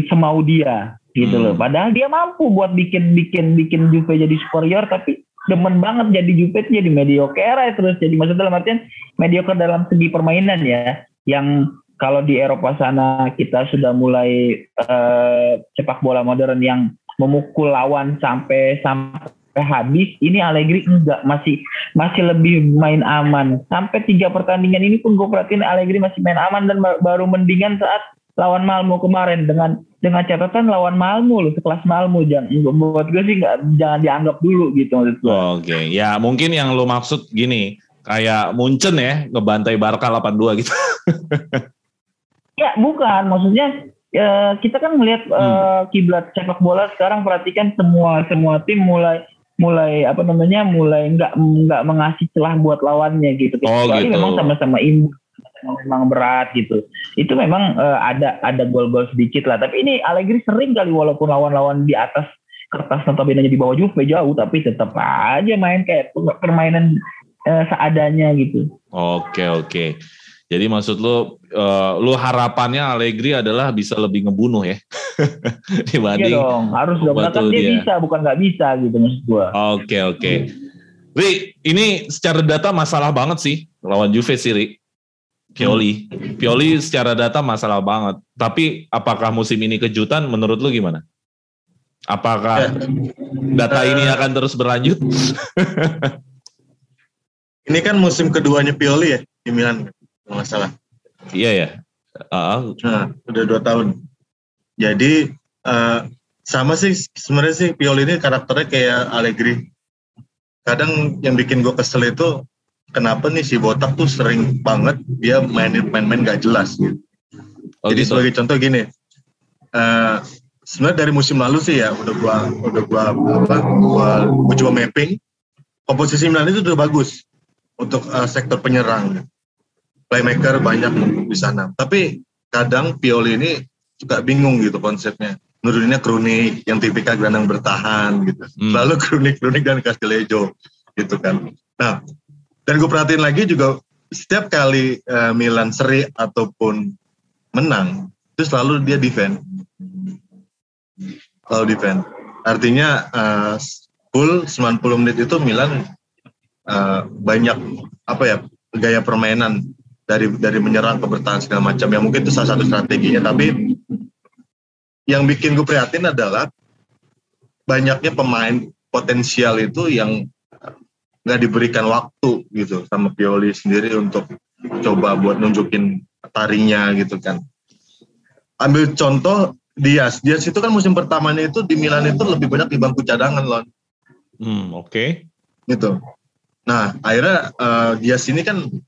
semau dia gitu loh. Padahal dia mampu buat bikin Juve jadi superior, tapi demen banget jadi Juve jadi mediocre terus. Jadi maksudnya dalam artian mediocre dalam segi permainan ya, yang kalau di Eropa sana kita sudah mulai sepak bola modern yang memukul lawan sampai habis, ini Allegri enggak, masih lebih main aman. Sampai 3 pertandingan ini pun gue perhatiin Allegri masih main aman, dan baru mendingan saat lawan Malmo kemarin, dengan catatan lawan Malmo loh, sekelas Malmo, buat gue sih jangan dianggap dulu gitu maksud gue. Oke. Ya mungkin yang lo maksud gini, kayak Munchen ya, ngebantai Barca 8-2 gitu. Ya bukan, maksudnya kita kan melihat kiblat sepak bola sekarang, perhatikan semua tim mulai nggak mengasih celah buat lawannya gitu. Kecuali gitu. Memang sama-sama memang berat gitu. Itu memang ada gol-gol sedikit lah. Tapi ini Allegri sering kali walaupun lawan-lawan di atas kertas notabene di bawah Juve jauh, tapi tetap aja main kayak permainan seadanya gitu. Oke. Jadi maksud lu harapannya Allegri adalah bisa lebih ngebunuh ya dibanding. Iya dong, harus dong. Kan dia bisa, bukan nggak bisa gitu maksud gua. Oke. Ri, ini secara data masalah banget sih lawan Juve sih, Ri. Pioli secara data masalah banget. Tapi apakah musim ini kejutan menurut lu gimana? Apakah data ini akan terus berlanjut? Ini kan musim keduanya Pioli ya di Milan. Nggak salah. Iya ya. Nah, udah 2 tahun. Jadi sama sih sebenarnya sih Pioli ini karakternya kayak Allegri. Kadang yang bikin gue kesel itu kenapa nih si botak tuh sering banget dia main gak jelas gitu. Jadi gitu. Sebagai contoh gini, sebenarnya dari musim lalu sih ya udah gua coba mapping komposisi Milan itu udah bagus untuk sektor penyerang. Playmaker banyak di sana. Tapi kadang Pioli ini suka bingung gitu konsepnya. Nuruninnya Krunic yang tipikal gelandang bertahan gitu. Lalu Krunic dan Castillejo gitu kan. Nah, dan gue perhatiin lagi juga setiap kali Milan seri ataupun menang, itu selalu dia defend. Artinya full 90 menit itu Milan banyak gaya permainan dari menyerang ke bertahan segala macam, yang mungkin itu salah satu strateginya. Tapi yang bikin gue prihatin adalah banyaknya pemain potensial itu yang nggak diberikan waktu gitu sama Pioli sendiri untuk coba buat nunjukin tarinya gitu kan. Ambil contoh Diaz itu kan musim pertamanya itu di Milan itu lebih banyak di bangku cadangan loh. Oke. Gitu. Nah akhirnya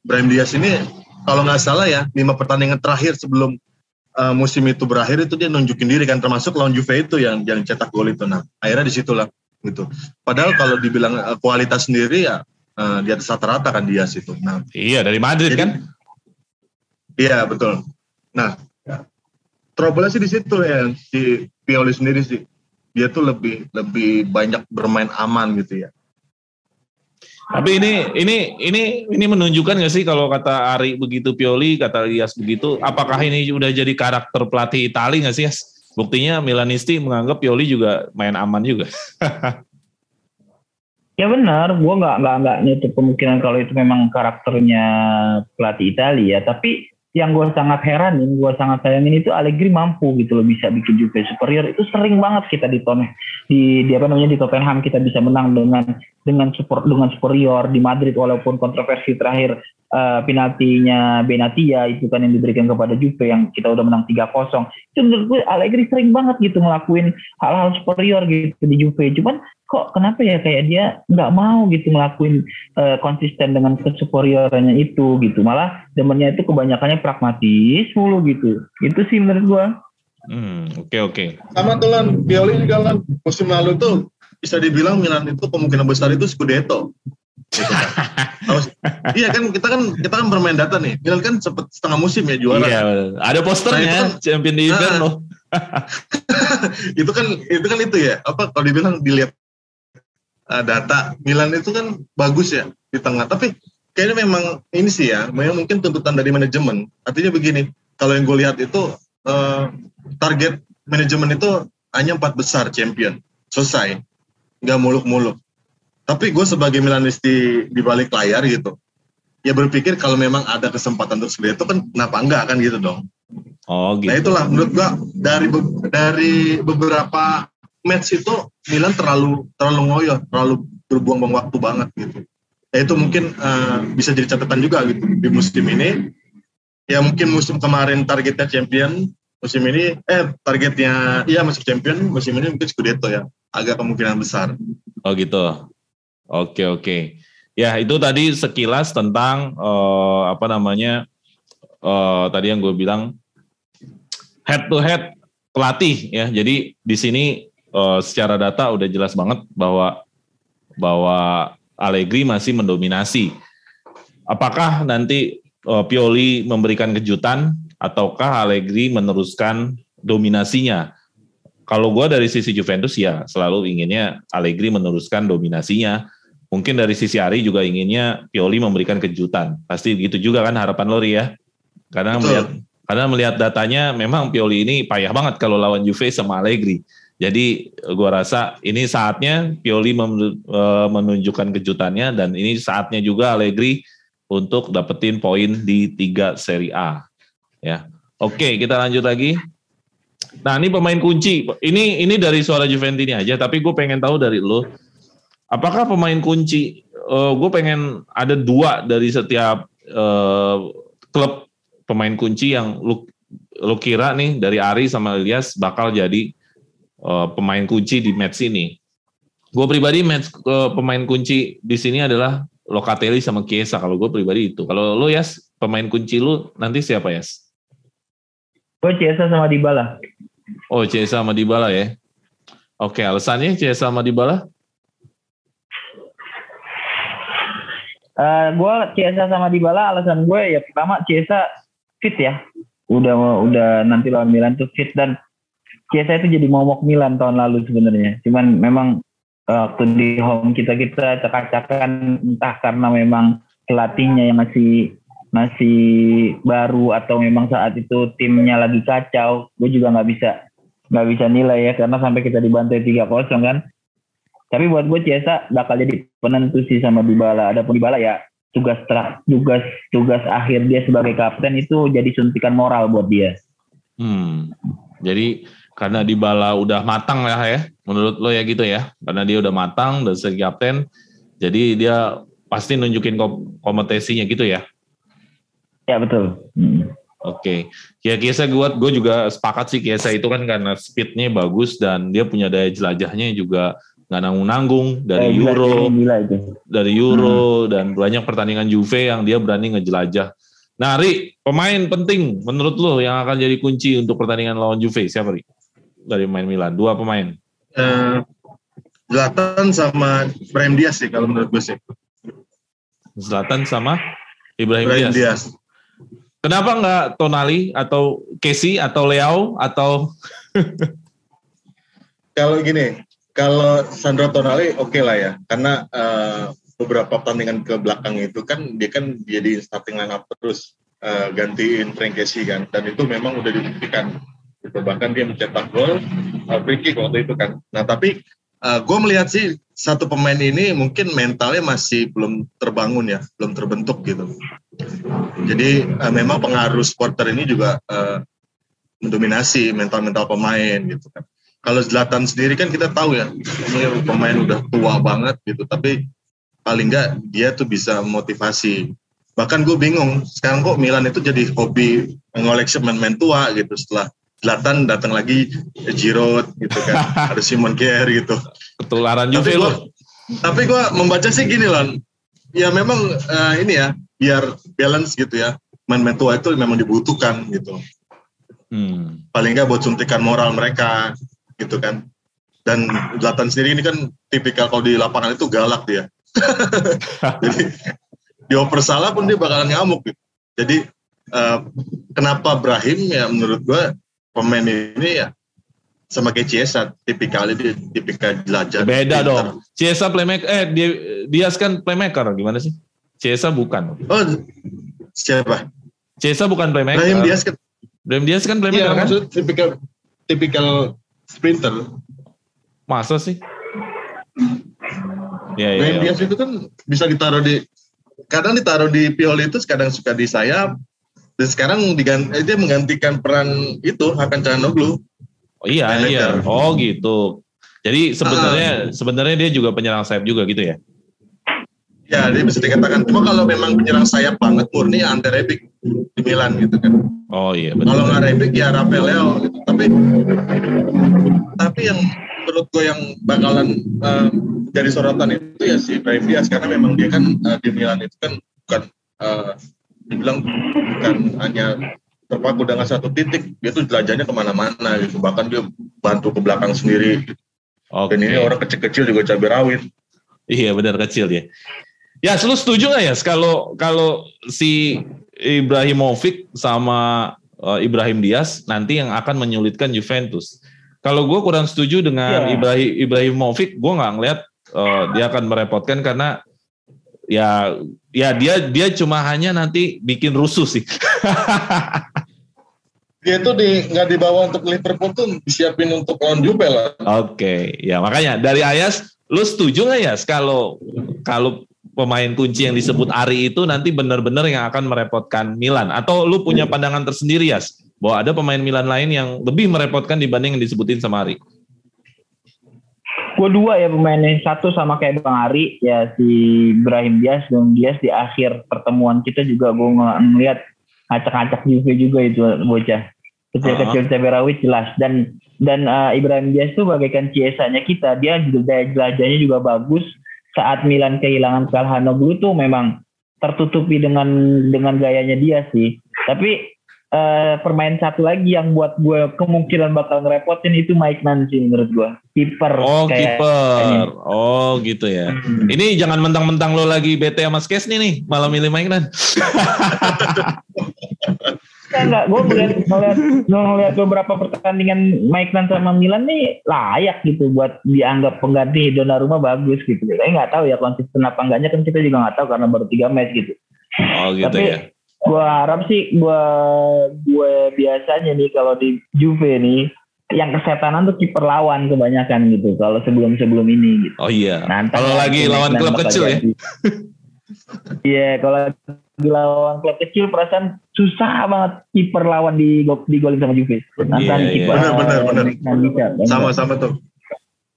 Brahim Diaz ini kalau nggak salah ya 5 pertandingan terakhir sebelum musim itu berakhir itu dia nunjukin diri kan, termasuk lawan Juve itu yang cetak gol itu. Nah akhirnya disitulah gitu. Padahal kalau dibilang kualitas sendiri ya di atas rata-rata kan Diaz itu. Nah, iya dari Madrid kan? Iya betul. Nah trouble sih di situ ya si Pioli sendiri sih. Dia tuh lebih banyak bermain aman gitu ya. Tapi ini menunjukkan nggak sih kalau kata Ari begitu, Pioli kata Diaz begitu, apakah ini udah jadi karakter pelatih Itali nggak sih? Buktinya Milanisti menganggap Pioli juga main aman juga. Ya benar, gue nggak nutup kemungkinan kalau itu memang karakternya pelatih Italia. Tapi yang gue sangat heranin, gue sangat sayangin itu Allegri mampu gitu loh bisa bikin Juve superior. Itu sering banget kita di Tottenham kita bisa menang dengan superior. Di Madrid walaupun kontroversi terakhir penaltinya Benatia itu kan yang diberikan kepada Juve yang kita udah menang 3-0. Itu menurut gue Allegri sering banget gitu ngelakuin hal-hal superior gitu di Juve. Cuman kok kenapa ya kayak dia nggak mau gitu ngelakuin konsisten dengan kesuperiorannya itu gitu. Malah demennya itu kebanyakannya pragmatis mulu gitu. Itu sih menurut gua. Oke. Sama tuh Lan, Pioli juga Lan, musim lalu tuh bisa dibilang Milan itu kemungkinan besar itu Scudetto. Gitu kan. Iya kan kita kan bermain data nih. Milan kan sempat setengah musim ya juara. Iya, ada posternya champion di Inferno. itu kan itu ya. Apa kalau dibilang dilihat data Milan itu kan bagus ya di tengah, tapi kayaknya memang ini sih ya, memang mungkin tuntutan dari manajemen. Artinya begini, kalau yang gue lihat itu target manajemen itu hanya 4 besar champion, selesai, nggak muluk-muluk. Tapi gue sebagai Milanis di balik layar gitu, ya berpikir kalau memang ada kesempatan untuk seperti itu kan kenapa enggak kan gitu dong. Oh gitu. Nah itulah menurut gue dari beberapa match itu Milan terlalu ngoyo, terlalu berbuang-buang waktu banget gitu. Ya itu mungkin bisa jadi catatan juga gitu di musim ini. Ya mungkin musim kemarin targetnya champion, musim ini targetnya masuk champion, musim ini mungkin Scudetto ya, agak kemungkinan besar. Oh gitu. Oke. Ya itu tadi sekilas tentang tadi yang gue bilang head to head pelatih ya. Jadi di sini secara data udah jelas banget bahwa Allegri masih mendominasi. Apakah nanti Pioli memberikan kejutan ataukah Allegri meneruskan dominasinya? Kalau gue dari sisi Juventus ya selalu inginnya Allegri meneruskan dominasinya. Mungkin dari sisi Ari juga inginnya Pioli memberikan kejutan. Pasti gitu juga kan harapan Lori ya. Karena melihat datanya memang Pioli ini payah banget kalau lawan Juve sama Allegri. Jadi gue rasa ini saatnya Pioli menunjukkan kejutannya dan ini saatnya juga Allegri untuk dapetin poin di 3 Serie A. Ya. Oke, kita lanjut lagi. Nah, ini pemain kunci. Ini dari suara Juventini aja, tapi gue pengen tahu dari lo. Apakah pemain kunci? Gue pengen ada 2 dari setiap klub pemain kunci yang lo kira nih dari Ari sama Ilyas bakal jadi pemain kunci di match ini. Gue pribadi pemain kunci di sini adalah Locatelli sama Chiesa. Kalau gue pribadi itu. Kalau lo Yas, pemain kunci lo nanti siapa Yas? Gue Chiesa sama Dybala. Oh, Chiesa sama Dybala ya. Oke, alasannya Chiesa sama Dybala? Gue Chiesa sama Dybala, alasan gue ya pertama Chiesa fit ya. Udah nanti lawan Milan tuh fit, dan Chiesa itu jadi momok Milan tahun lalu sebenarnya. Cuman memang waktu di home kita cakak-cakan, entah karena memang pelatihnya yang masih baru atau memang saat itu timnya lagi kacau. Gue juga nggak bisa nilai ya, karena sampai kita dibantai 3-0 kan. Tapi buat gue Chiesa bakal jadi penentu sih sama Dybala. Adapun Dybala ya tugas akhir dia sebagai kapten itu jadi suntikan moral buat dia. Jadi karena Dybala udah matang ya, menurut lo ya gitu ya, karena dia udah matang dan segi kapten, jadi dia pasti nunjukin kompetensinya gitu ya. Ya betul. Oke. Ya Chiesa gue juga sepakat sih, Chiesa itu kan karena speednya bagus dan dia punya daya jelajahnya juga nggak nanggung-nanggung dari Euro dan banyak pertandingan Juve yang dia berani ngejelajah. Nah, Ri, pemain penting menurut lo yang akan jadi kunci untuk pertandingan lawan Juve siapa, Ri? Dari main Milan, 2 pemain. Zlatan sama Brahim Diaz sih kalau menurut gue sih. Zlatan sama Ibrahim Diaz. Kenapa nggak Tonali atau Kessie atau Leao atau? Kalau gini, kalau Sandro Tonali oke lah ya, karena beberapa pertandingan ke belakang itu kan dia jadi starting line up terus gantiin Frank Kessie kan, dan itu memang udah dibuktikan. Gitu. Bahkan dia mencetak gol free kick waktu itu kan. Nah tapi gue melihat sih satu pemain ini mungkin mentalnya masih belum terbangun ya, belum terbentuk gitu. Jadi memang pengaruh supporter ini juga mendominasi mental pemain gitu kan. Kalau Zlatan sendiri kan kita tahu ya, ini pemain udah tua banget gitu, tapi paling nggak dia tuh bisa motivasi. Bahkan gue bingung sekarang kok Milan itu jadi hobi ngoleksi pemain tua gitu, setelah Zlatan datang lagi Giroud gitu kan, ada Simon Kjaer gitu. Ketularan Juve loh. Tapi gue membaca sih gini Lon, ya memang ini ya biar balance gitu ya, main tua itu memang dibutuhkan gitu. Paling nggak buat suntikan moral mereka gitu kan. Dan Zlatan sendiri ini kan tipikal kalau di lapangan itu galak dia. Jadi dioper salah pun dia bakalan ngamuk gitu. Jadi kenapa Brahim ya menurut gue pemain ini ya sama kayak Chiesa, tipikal jelajah. Beda dong. Chiesa playmaker, Diaz kan playmaker, gimana sih? Chiesa bukan. Oh, siapa? Chiesa bukan playmaker. Brahim Diaz kan playmaker kan? Maksudnya tipikal sprinter. Masa sih? Brahim Diaz itu kan bisa kadang ditaruh di Pioli itu, kadang suka di sayap. Dan sekarang dia menggantikan peran itu Hakan Calhanoglu. Oh iya. Oh gitu. Jadi sebenarnya dia juga penyerang sayap juga gitu ya? Ya, dia bisa dikatakan. Cuma kalau memang penyerang sayap banget, murni Ante Rebic di Milan gitu kan. Oh iya betul. Kalau nggak Rebic ya Rafael Leao gitu. Tapi yang menurut gue yang bakalan jadi sorotan itu ya si Brahim Diaz, karena memang dia kan di Milan itu kan dibilang bukan hanya terpaku dengan satu titik, dia tuh jelajahnya kemana-mana gitu. Bahkan dia bantu ke belakang sendiri. Gitu. Okay. Dan ini orang kecil-kecil juga cabai rawit. Iya benar, kecil ya. Ya, lu setuju nggak ya kalau si Ibrahimovic sama Ibrahim Diaz nanti yang akan menyulitkan Juventus? Kalau gue kurang setuju dengan Ibrahimovic, gue nggak ngeliat dia akan merepotkan karena ya dia cuma hanya nanti bikin rusuh sih. Dia tuh nggak dibawa untuk Liverpool tuh disiapin untuk lawan Juve lah. Oke, ya makanya dari Ayas, lu setuju nggak ya kalau pemain kunci yang disebut Ari itu nanti benar-benar yang akan merepotkan Milan? Atau lu punya pandangan tersendiri ya, bahwa ada pemain Milan lain yang lebih merepotkan dibanding yang disebutin sama Ari? Gue dua ya pemainnya, satu sama kayak Bang Ari ya, si Brahim Diaz. Dan Diaz di akhir pertemuan kita juga gue ngeliat acak-acak Juve juga itu bocah kecil-kecil cabai rawit jelas. Dan Ibrahim Diaz tuh bagaikan Chiesa-nya kita, dia juga daya jelajahnya juga bagus. Saat Milan kehilangan Calhanoglu tuh memang tertutupi dengan gayanya dia sih. Tapi permain satu lagi yang buat gue kemungkinan bakal ngerepotin itu Maignan sih menurut gue. Kiper. Oh, kiper. Oh, gitu ya. Ini jangan mentang-mentang lo lagi bete sama Skesni nih, malah milih Maignan. Enggak, gue ngeliat beberapa pertandingan Maignan sama Milan nih layak gitu buat dianggap pengganti Donnarumma, bagus gitu. Tapi nggak tahu ya konsisten apa enggaknya, kan kita juga nggak tahu karena baru 3 match gitu. Oh gitu. Tapi, ya. Gue harap sih gue biasanya nih kalau di Juve nih yang kesetanan tuh kiper lawan kebanyakan gitu. Kalau sebelum ini gitu. Oh iya. Nah, kalau lagi lawan klub kecil ya. Iya, kalau di lawan klub kecil perasaan susah banget kiper lawan digolin sama Juve. Benar. Sama-sama tuh.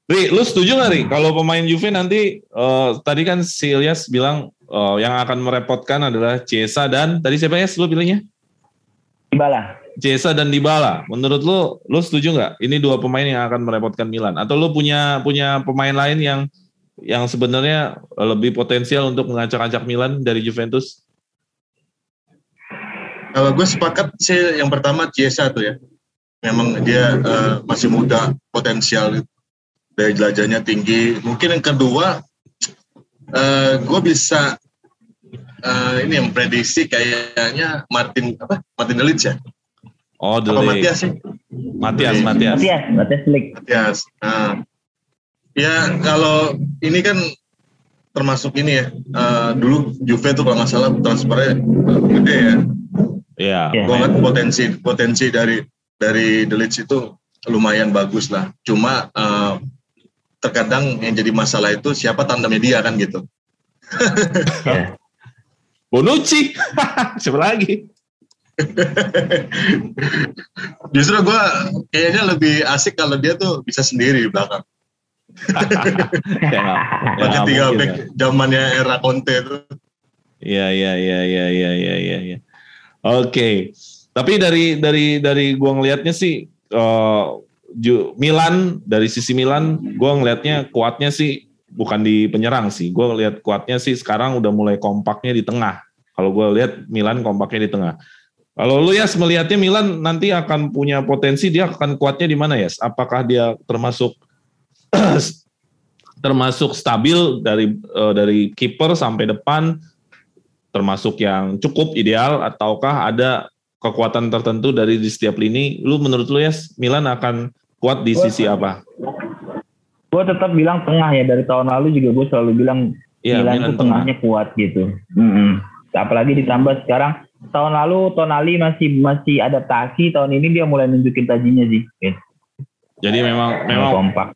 Ri, lu setuju nggak Ri? Kalau pemain Juve nanti tadi kan si Ilyas bilang yang akan merepotkan adalah Chiesa dan tadi siapa ya? Lu pilihnya? Dybala. Chiesa dan Dybala. Menurut lu setuju nggak? Ini 2 pemain yang akan merepotkan Milan? Atau lu punya pemain lain yang sebenarnya lebih potensial untuk mengacak-acak Milan dari Juventus? Kalau gue sepakat sih yang pertama Chiesa tuh ya. Memang dia masih muda, potensial, daya jelajahnya tinggi. Mungkin yang kedua, gue bisa ini yang prediksi kayaknya Martin Delic ya. Oh, Delic. Matias sih? Matias. Ya kalau ini kan termasuk ini ya. Dulu Juve tuh kalau nggak salah transfernya gede ya. Iya. Gue ngeliat potensi dari Delic itu lumayan bagus lah. Cuma terkadang yang jadi masalah itu siapa tandemnya dia kan gitu. Bonucci. Siapa lagi? Justru gue kayaknya lebih asik kalau dia tuh bisa sendiri di belakang. Pakai 3 back zamannya era Conte itu. Iya. Oke. Tapi dari gue ngelihatnya sih Milan, dari sisi Milan gue ngelihatnya kuatnya sih bukan di penyerang sih. Gue lihat kuatnya sih sekarang udah mulai kompaknya di tengah. Kalau gue lihat Milan kompaknya di tengah. Kalau lu ya melihatnya Milan nanti akan punya potensi, dia akan kuatnya di mana ya? Apakah dia termasuk stabil dari kiper sampai depan, termasuk yang cukup ideal, ataukah ada kekuatan tertentu di setiap lini? Lu menurut lu ya Milan akan kuat di sisi apa? Gue tetap bilang tengah ya, dari tahun lalu juga gue selalu bilang Milan tuh tengahnya kuat gitu. Apalagi ditambah sekarang tahun lalu Tonali masih adaptasi, tahun ini dia mulai nunjukin tajinya sih. Jadi memang kompak.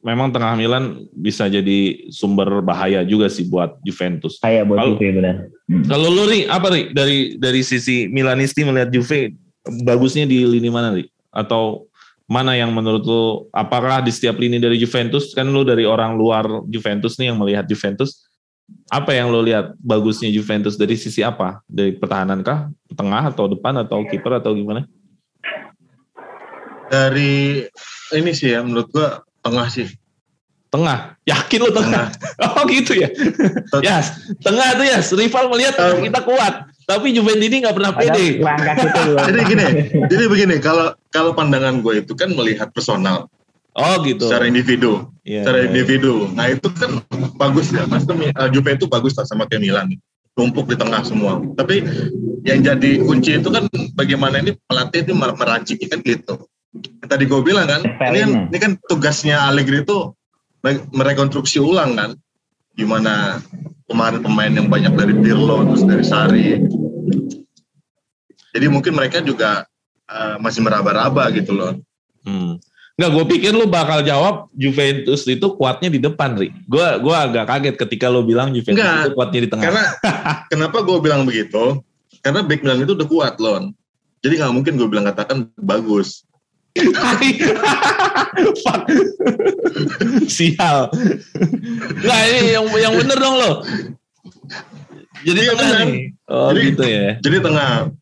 Memang tengah Milan bisa jadi sumber bahaya juga sih buat Juventus. Kayak buat Juve benar. Kalau lu Ri, apa Ri dari sisi Milanisti melihat Juve bagusnya di lini mana Ri? Atau mana yang menurut lu, apakah di setiap lini dari Juventus, kan lu dari orang luar Juventus nih yang melihat Juventus, apa yang lu lihat bagusnya Juventus dari sisi apa? Dari pertahanan kah? Tengah atau depan atau kiper atau gimana? Dari ini sih ya menurut gua tengah sih. Tengah? Yakin lu tengah? Oh gitu ya? Yes, tengah tuh ya. Rival melihat kita kuat. Tapi Juventus ini nggak pernah pede. Jadi begini, kalau pandangan gue itu kan melihat personal. Oh gitu. Secara individu. Individu. Nah itu kan bagus ya. Maksudnya Juve itu bagus lah sama kayak Milan. Tumpuk di tengah semua. Tapi yang jadi kunci itu kan bagaimana ini pelatih itu meracik kan gitu. Tadi gue bilang kan, ini kan tugasnya Allegri itu merekonstruksi ulang kan. Gimana kemarin pemain yang banyak dari Pirlo, terus dari Sarri. Jadi mungkin mereka juga masih meraba-raba gitu loh. Enggak, gue pikir lu bakal jawab Juventus itu kuatnya di depan, Ri. Gue agak kaget ketika lu bilang Juventus itu kuatnya di tengah. Karena kenapa gue bilang begitu? Karena back Milan itu udah kuat loh. Jadi nggak mungkin gue bilang katakan bagus. Fuck. Sial. Nah ini yang bener dong lo. Jadi tengah nih. Oh jadi, gitu ya. Jadi tengah.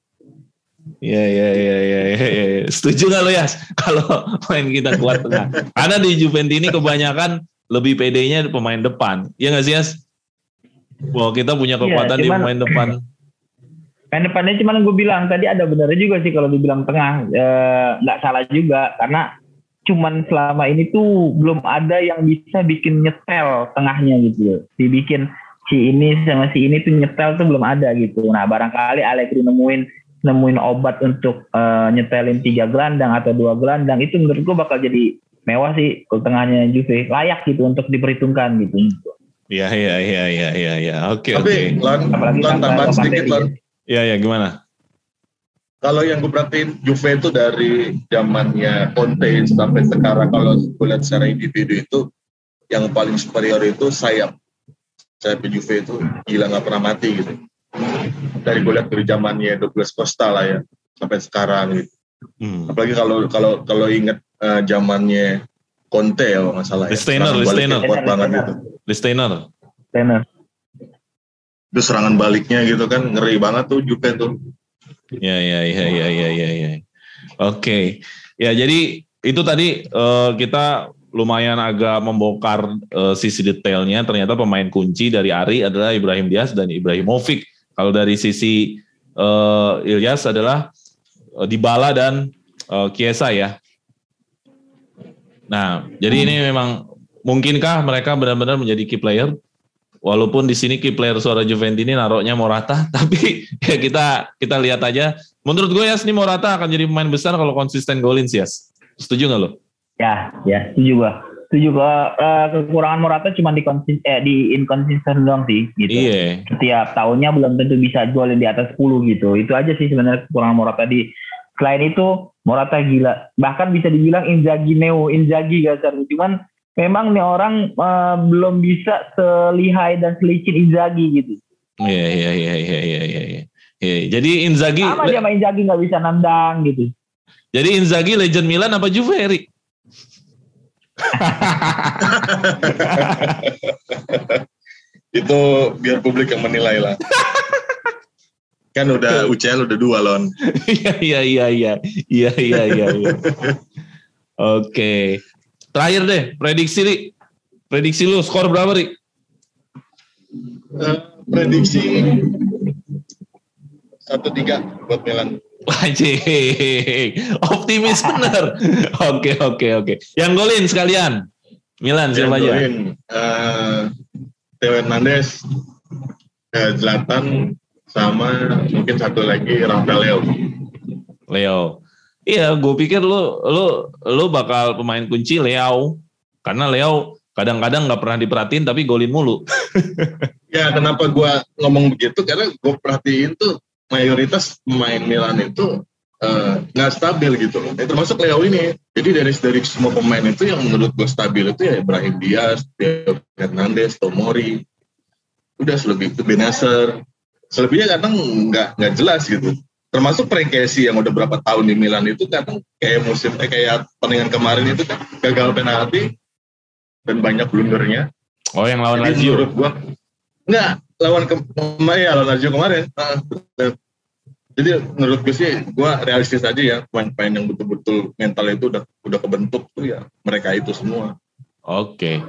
Iya. Setuju nggak lo Yas? Kalau main kita kuat tengah. Karena di Juventus ini kebanyakan lebih pedenya pemain depan. Iya nggak sih Yas? Wah kita punya kekuatan di pemain depan. Main depannya cuman gue bilang tadi ada benernya juga sih kalau dibilang tengah, nggak salah juga karena cuman selama ini tuh belum ada yang bisa bikin nyetel tengahnya gitu. Dibikin si ini sama si ini tuh nyetel tuh belum ada gitu. Nah barangkali Allegri nemuin obat untuk nyetelin 3 gelandang atau 2 gelandang itu menurut gue bakal jadi mewah sih kalau tengahnya Juve, layak gitu untuk diperhitungkan gitu. Iya. Oke. Tapi Lon tambahan sedikit Lon. Iya, gimana? Kalau yang gue perhatiin Juve itu dari zamannya Conte sampai sekarang kalau gue lihat secara individu itu yang paling superior itu sayap Juve itu gila nggak pernah mati gitu. Dari gue lihat dari zamannya Douglas Costa lah ya sampai sekarang gitu. Apalagi kalau inget zamannya Conte kalau nggak salah. Listener. Kuat banget gitu. Listener. Terus serangan baliknya gitu kan ngeri banget tuh Juve tuh. Iya. Oke. Ya jadi itu tadi kita lumayan agak membongkar sisi detailnya. Ternyata pemain kunci dari Ari adalah Ibrahim Diaz dan Ibrahimovic. Kalau dari sisi Ilyas adalah Dybala dan Chiesa ya. Nah, jadi ini memang mungkinkah mereka benar-benar menjadi key player? Walaupun di sini key player suara Juventus ini naruhnya Morata, tapi ya kita lihat aja. Menurut gue Yas, nih Morata akan jadi pemain besar kalau konsisten golin sih Yas. Setuju nggak lo? Ya setuju gue. Kekurangan Morata cuma di inconsistent doang sih gitu. Iya. Setiap tahunnya belum tentu bisa golin di atas 10 gitu. Itu aja sih sebenarnya kekurangan Morata di. Selain itu Morata gila. Bahkan bisa dibilang Inzaghi gasar. Cuman memang nih orang belum bisa selihai dan selicin Inzaghi gitu. Iya. Jadi Inzaghi sama dia sama Inzaghi nggak bisa nendang gitu. Jadi Inzaghi legend Milan apa Juve, Erik? Itu biar publik yang menilai lah. Kan udah UCL udah 2 Lon. Iya. Oke. Terakhir deh, prediksi lu skor berapa, Ri? Prediksi 1-3 buat Milan. Wajib, optimis bener. Oke. Yang golin sekalian, Milan siapa aja? Theo Hernandez, Zlatan, sama mungkin satu lagi Rafael Leo. Iya, gue pikir lu bakal pemain kunci Leo, karena Leo kadang-kadang nggak pernah diperhatiin tapi golin mulu. Ya kenapa gue ngomong begitu, karena gue perhatiin tuh mayoritas pemain Milan itu nggak stabil gitu. Termasuk Leo ini. Jadi dari semua pemain itu yang menurut gue stabil itu ya Brahim Diaz, Theo Hernandez, Tomori. Udah selebih Benacer. Selebihnya kadang nggak jelas gitu. Termasuk Frank Kessie yang udah berapa tahun di Milan itu kadang kayak kayak pertandingan kemarin itu kan gagal penalti dan banyak blundernya. Oh, yang lawan Lazio. Menurut gue nggak lawan Lazio kemarin. Jadi menurut gue sih, gue realistis aja ya, pemain-pemain yang betul-betul mental itu udah kebentuk tuh ya mereka itu semua. Oke.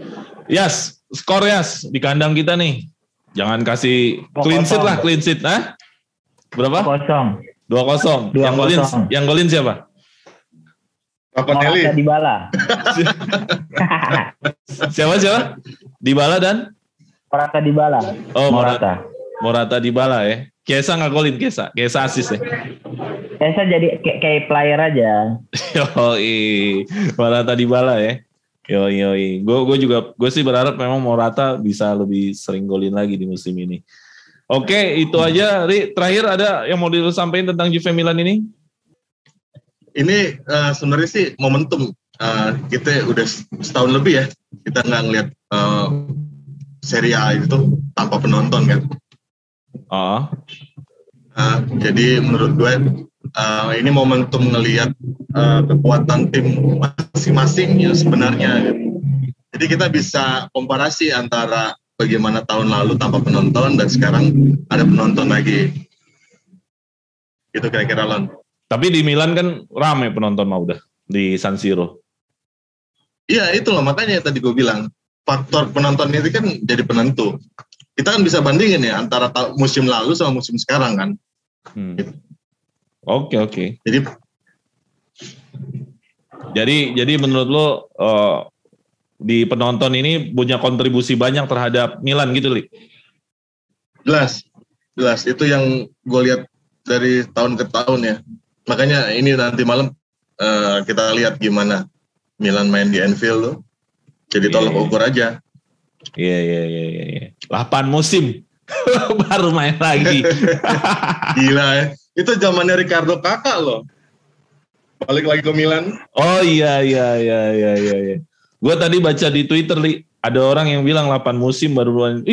Yas, skor Yas di kandang kita nih. Jangan kasih clean sheet lah, clean sheet. Hah? Berapa? 2-0. Yang golin siapa? Morata Dybala. Siapa? Dybala dan? Morata Dybala. Oh, Morata Dybala ya. Kesa nggak golin, Kesa asis ya. Kesa jadi kayak player aja. Yoi, Morata Dybala ya. Yoi. Gue sih berharap memang Morata bisa lebih sering golin lagi di musim ini. Oke, itu aja. Ri, terakhir ada yang mau disampaikan tentang Juve Milan ini? Ini sebenarnya sih momentum. Kita udah setahun lebih ya, kita nggak ngeliat Serie A itu tanpa penonton kan. Jadi menurut gue ini momentum ngelihat kekuatan tim masing-masing ya sebenarnya. Jadi kita bisa komparasi antara bagaimana tahun lalu tanpa penonton dan sekarang ada penonton lagi. Gitu kira-kira Lon. Tapi di Milan kan rame penonton mah udah di San Siro. Iya itu loh, makanya tadi gue bilang faktor penonton itu kan jadi penentu. Kita kan bisa bandingin ya antara musim lalu sama musim sekarang kan. Oke. Jadi menurut lo di penonton ini punya kontribusi banyak terhadap Milan gitu, Li? Jelas. Itu yang gue lihat dari tahun ke tahun ya. Makanya ini nanti malam kita lihat gimana Milan main di Anfield tuh. Jadi tolak ukur aja. Iya. 8 musim baru main lagi. Gila ya. Itu zamannya Ricardo Kakak loh. Balik lagi ke Milan. Oh iya. Gue tadi baca di Twitter, Li, ada orang yang bilang 8 musim baru main.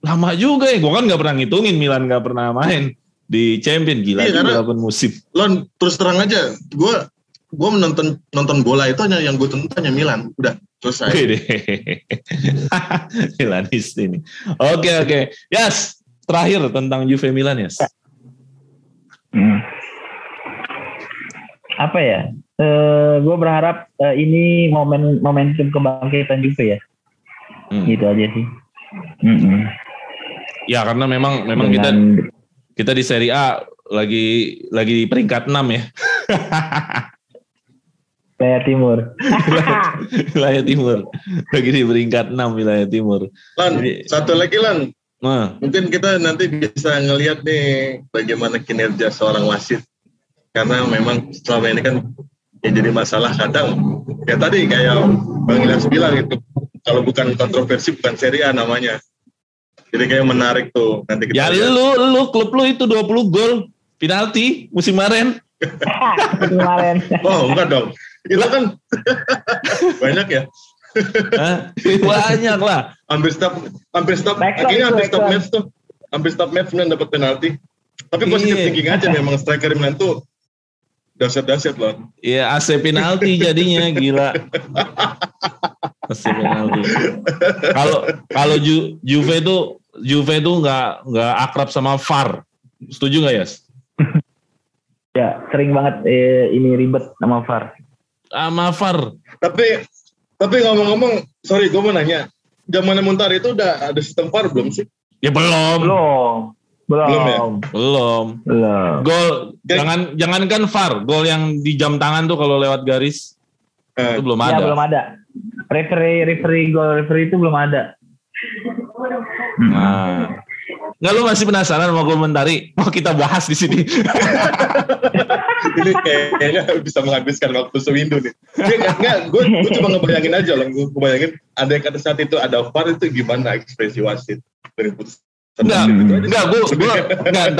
Lama juga ya. Gue kan gak pernah ngitungin Milan gak pernah main di Champion. Gila juga 8 musim. Lon, terus terang aja. Gue nonton bola itu hanya yang gue tonton hanya Milan. Udah. Selesai. Milanis ini. Oke. Yes, terakhir tentang Juve Milan, Yes. Apa ya? Gue berharap ini momentum kebangkitan Juve ya. Gitu aja sih. Ya karena memang kita di Serie A lagi peringkat 6 ya. Wilayah Timur. Wilayah Timur. Lagi di peringkat 6 Wilayah Timur. Lan, satu lagi Lan. Mungkin kita nanti bisa ngelihat nih bagaimana kinerja seorang wasit. Karena memang selama ini kan yang jadi masalah kadang. Ya tadi kayak Bang Ilyas bilang gitu. Kalau bukan kontroversi bukan Serie A namanya. Jadi kayak menarik tuh. Nanti kita ya lihat. Lu klub lu itu 20 gol penalti musim kemarin. Oh enggak dong. Itu kan banyak ya. Banyak lah. Hampir stop match tuh. Hampir stop match Milan dapat penalti. Tapi positif thinking aja memang striker Milan tuh dahsyat loh. Iya, AC penalti jadinya gila. AC penalti. Kalau Juve tuh nggak akrab sama VAR. Setuju nggak, Yas? Ya, sering banget ini ribet sama VAR. Sama VAR. Tapi ngomong-ngomong, sorry gue mau nanya, zamannya Montari itu udah ada sistem VAR belum sih? Ya belum. Gol jangankan VAR, gol yang di jam tangan tuh kalau lewat garis itu belum ada. Ya belum ada. Referee itu belum ada. Nah. Nggak, lu masih penasaran sama gol Montari? Mau kita bahas di sini. Ini kayaknya bisa menghabiskan waktu sewindu nih. Enggak, gue cuma ngebayangin aja loh, gue bayangin andai kata saat itu ada VAR itu gimana ekspresi wasit dari putusan. Ntar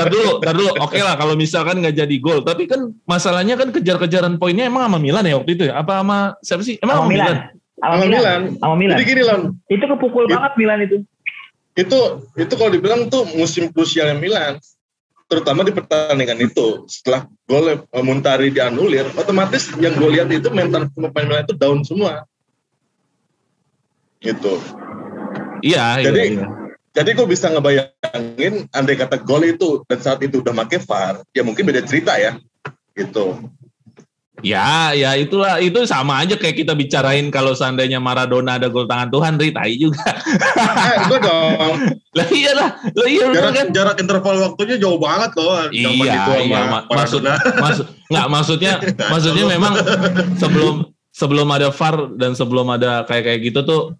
dulu. Oke lah kalau misalkan nggak jadi gol, tapi kan masalahnya kan kejar-kejaran poinnya emang sama Milan ya waktu itu ya? Apa sama siapa sih? Emang sama Milan? Sama Milan. Jadi gini Lon. Itu kepukul banget Milan itu. Itu kalau dibilang tuh musim krusialnya Milan, terutama di pertandingan itu. Setelah gol Montari dianulir, otomatis yang gue lihat itu mental pemain Milan itu down semua. Gitu. Iya. Jadi gue bisa ngebayangin andai kata gol itu dan saat itu udah make VAR, ya mungkin beda cerita ya, gitu. Ya itulah, itu sama aja kayak kita bicarain kalau seandainya Maradona ada gol tangan Tuhan, tai juga. Gue dong. Lah iya kan. Jarak interval waktunya jauh banget loh. Iya. Maksudnya memang sebelum ada VAR dan sebelum ada kayak gitu tuh.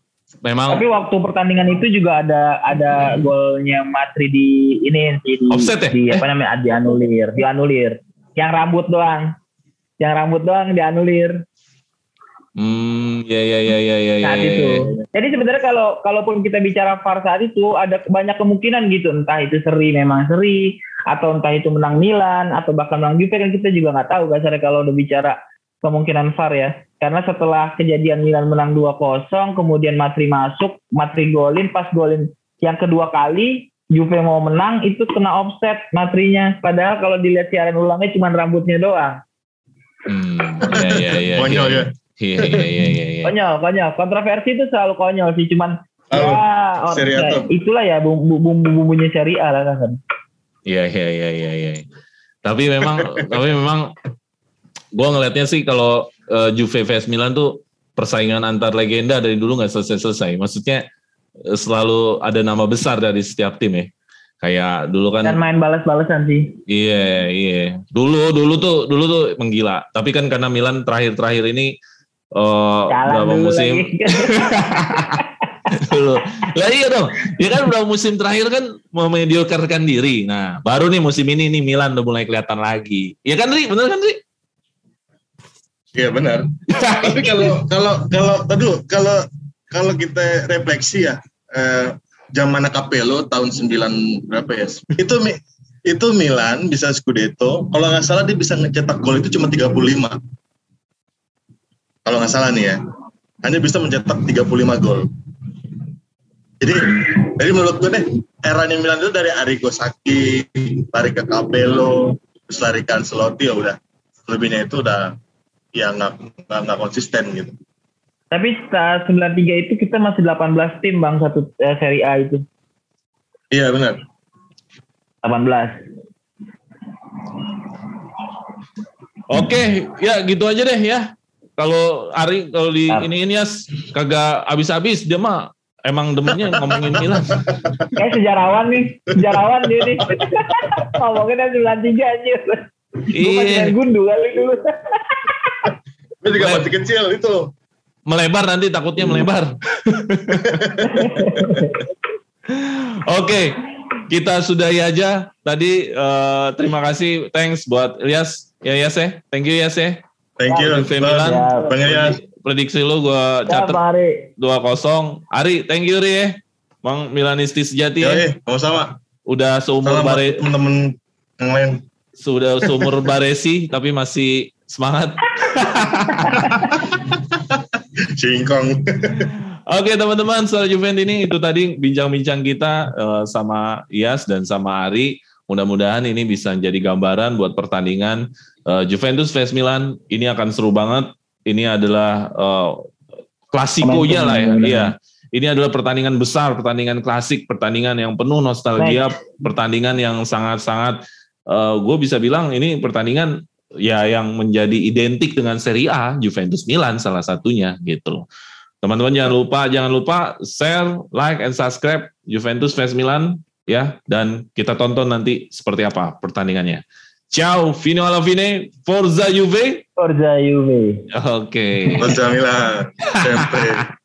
Memang. Tapi waktu pertandingan itu juga ada golnya Matri di offset ya? Dianulir. Yang rambut doang dianulir. Ya. Saat itu. Jadi sebenarnya kalaupun kita bicara VAR saat itu ada banyak kemungkinan gitu, entah itu memang seri atau entah itu menang Milan atau bahkan menang Juve, kan kita juga nggak tahu kasarnya kalau udah bicara kemungkinan VAR ya. Karena setelah kejadian Milan menang 2-0, kemudian Matri golin, pas golin yang kedua kali Juve mau menang itu kena offset Matrinya. Padahal kalau dilihat siaran ulangnya cuma rambutnya doang. Iya. Konyol ya. Iya. Konyol. Kontroversi itu selalu konyol sih, cuman itulah ya bumbunya Serie A lah kan. Iya. Tapi memang gue ngelihatnya sih kalau Juve vs Milan tuh persaingan antar legenda dari dulu nggak selesai. Maksudnya selalu ada nama besar dari setiap tim ya. Kayak dulu kan. Dan main balas-balasan sih. Iya. Dulu tuh menggila. Tapi kan karena Milan terakhir ini berapa musim. Dulu. Lah iya dong. Ya kan berapa musim terakhir kan memediokarkan diri. Nah baru nih musim ini nih Milan udah mulai kelihatan lagi. Ya kan Ri? Bener kan Ri? Iya benar. Tapi kalau kita refleksi ya, zaman Capello tahun 9 berapa ya? Itu Milan bisa Scudetto. Kalau nggak salah dia bisa ngecetak gol itu cuma 35. Kalau nggak salah nih ya, hanya bisa mencetak 35 gol. Jadi menurut gue deh, eranya Milan itu dari Arrigo Sacchi, lari ke Capello, terus lari ke Ancelotti, ya udah. Lebihnya itu udah ya nggak konsisten gitu. Tapi saat 93 itu kita masih 18 tim bang satu Serie A itu. Iya benar. 18. Oke, ya gitu aja deh ya. Kalau Ari kalau di ini ya kagak habis-habis, dia mah emang demennya ngomongin Milan. Kayak sejarawan dia nih. Ngomongin 93 aja. Gue masih gundu kali dulu. Itu juga masih kecil itu. Melebar nanti takutnya melebar. Oke, kita sudahi aja. Tadi terima kasih, thanks buat Ilyas. Ya Ilyas ya, thank you Ilyas ya. Thank you. Milan. Bang Ilyas. Prediksi lu gue catat 2-0. Ari, thank you Ri ya. Bang Milanisti sejati ya. Sama-sama. Udah seumur temen-temen yang lain. Sudah seumur Baresi tapi masih semangat. Singkong. Oke teman-teman, Suara Juventus ini itu tadi bincang-bincang kita sama Iyas dan sama Ari. Mudah-mudahan ini bisa menjadi gambaran buat pertandingan Juventus vs Milan. Ini akan seru banget. Ini adalah klasikonya lah ya. Iya. Ini adalah pertandingan besar, pertandingan klasik, pertandingan yang penuh nostalgia, pertandingan yang sangat-sangat gue bisa bilang ini pertandingan ya yang menjadi identik dengan Serie A, Juventus Milan salah satunya gitu. Teman-teman jangan lupa share, like, and subscribe Juventus vs Milan ya, dan kita tonton nanti seperti apa pertandingannya. Ciao, fino alla fine, Forza Juve. Forza Juve. Oke. Forza Milan. Sempre.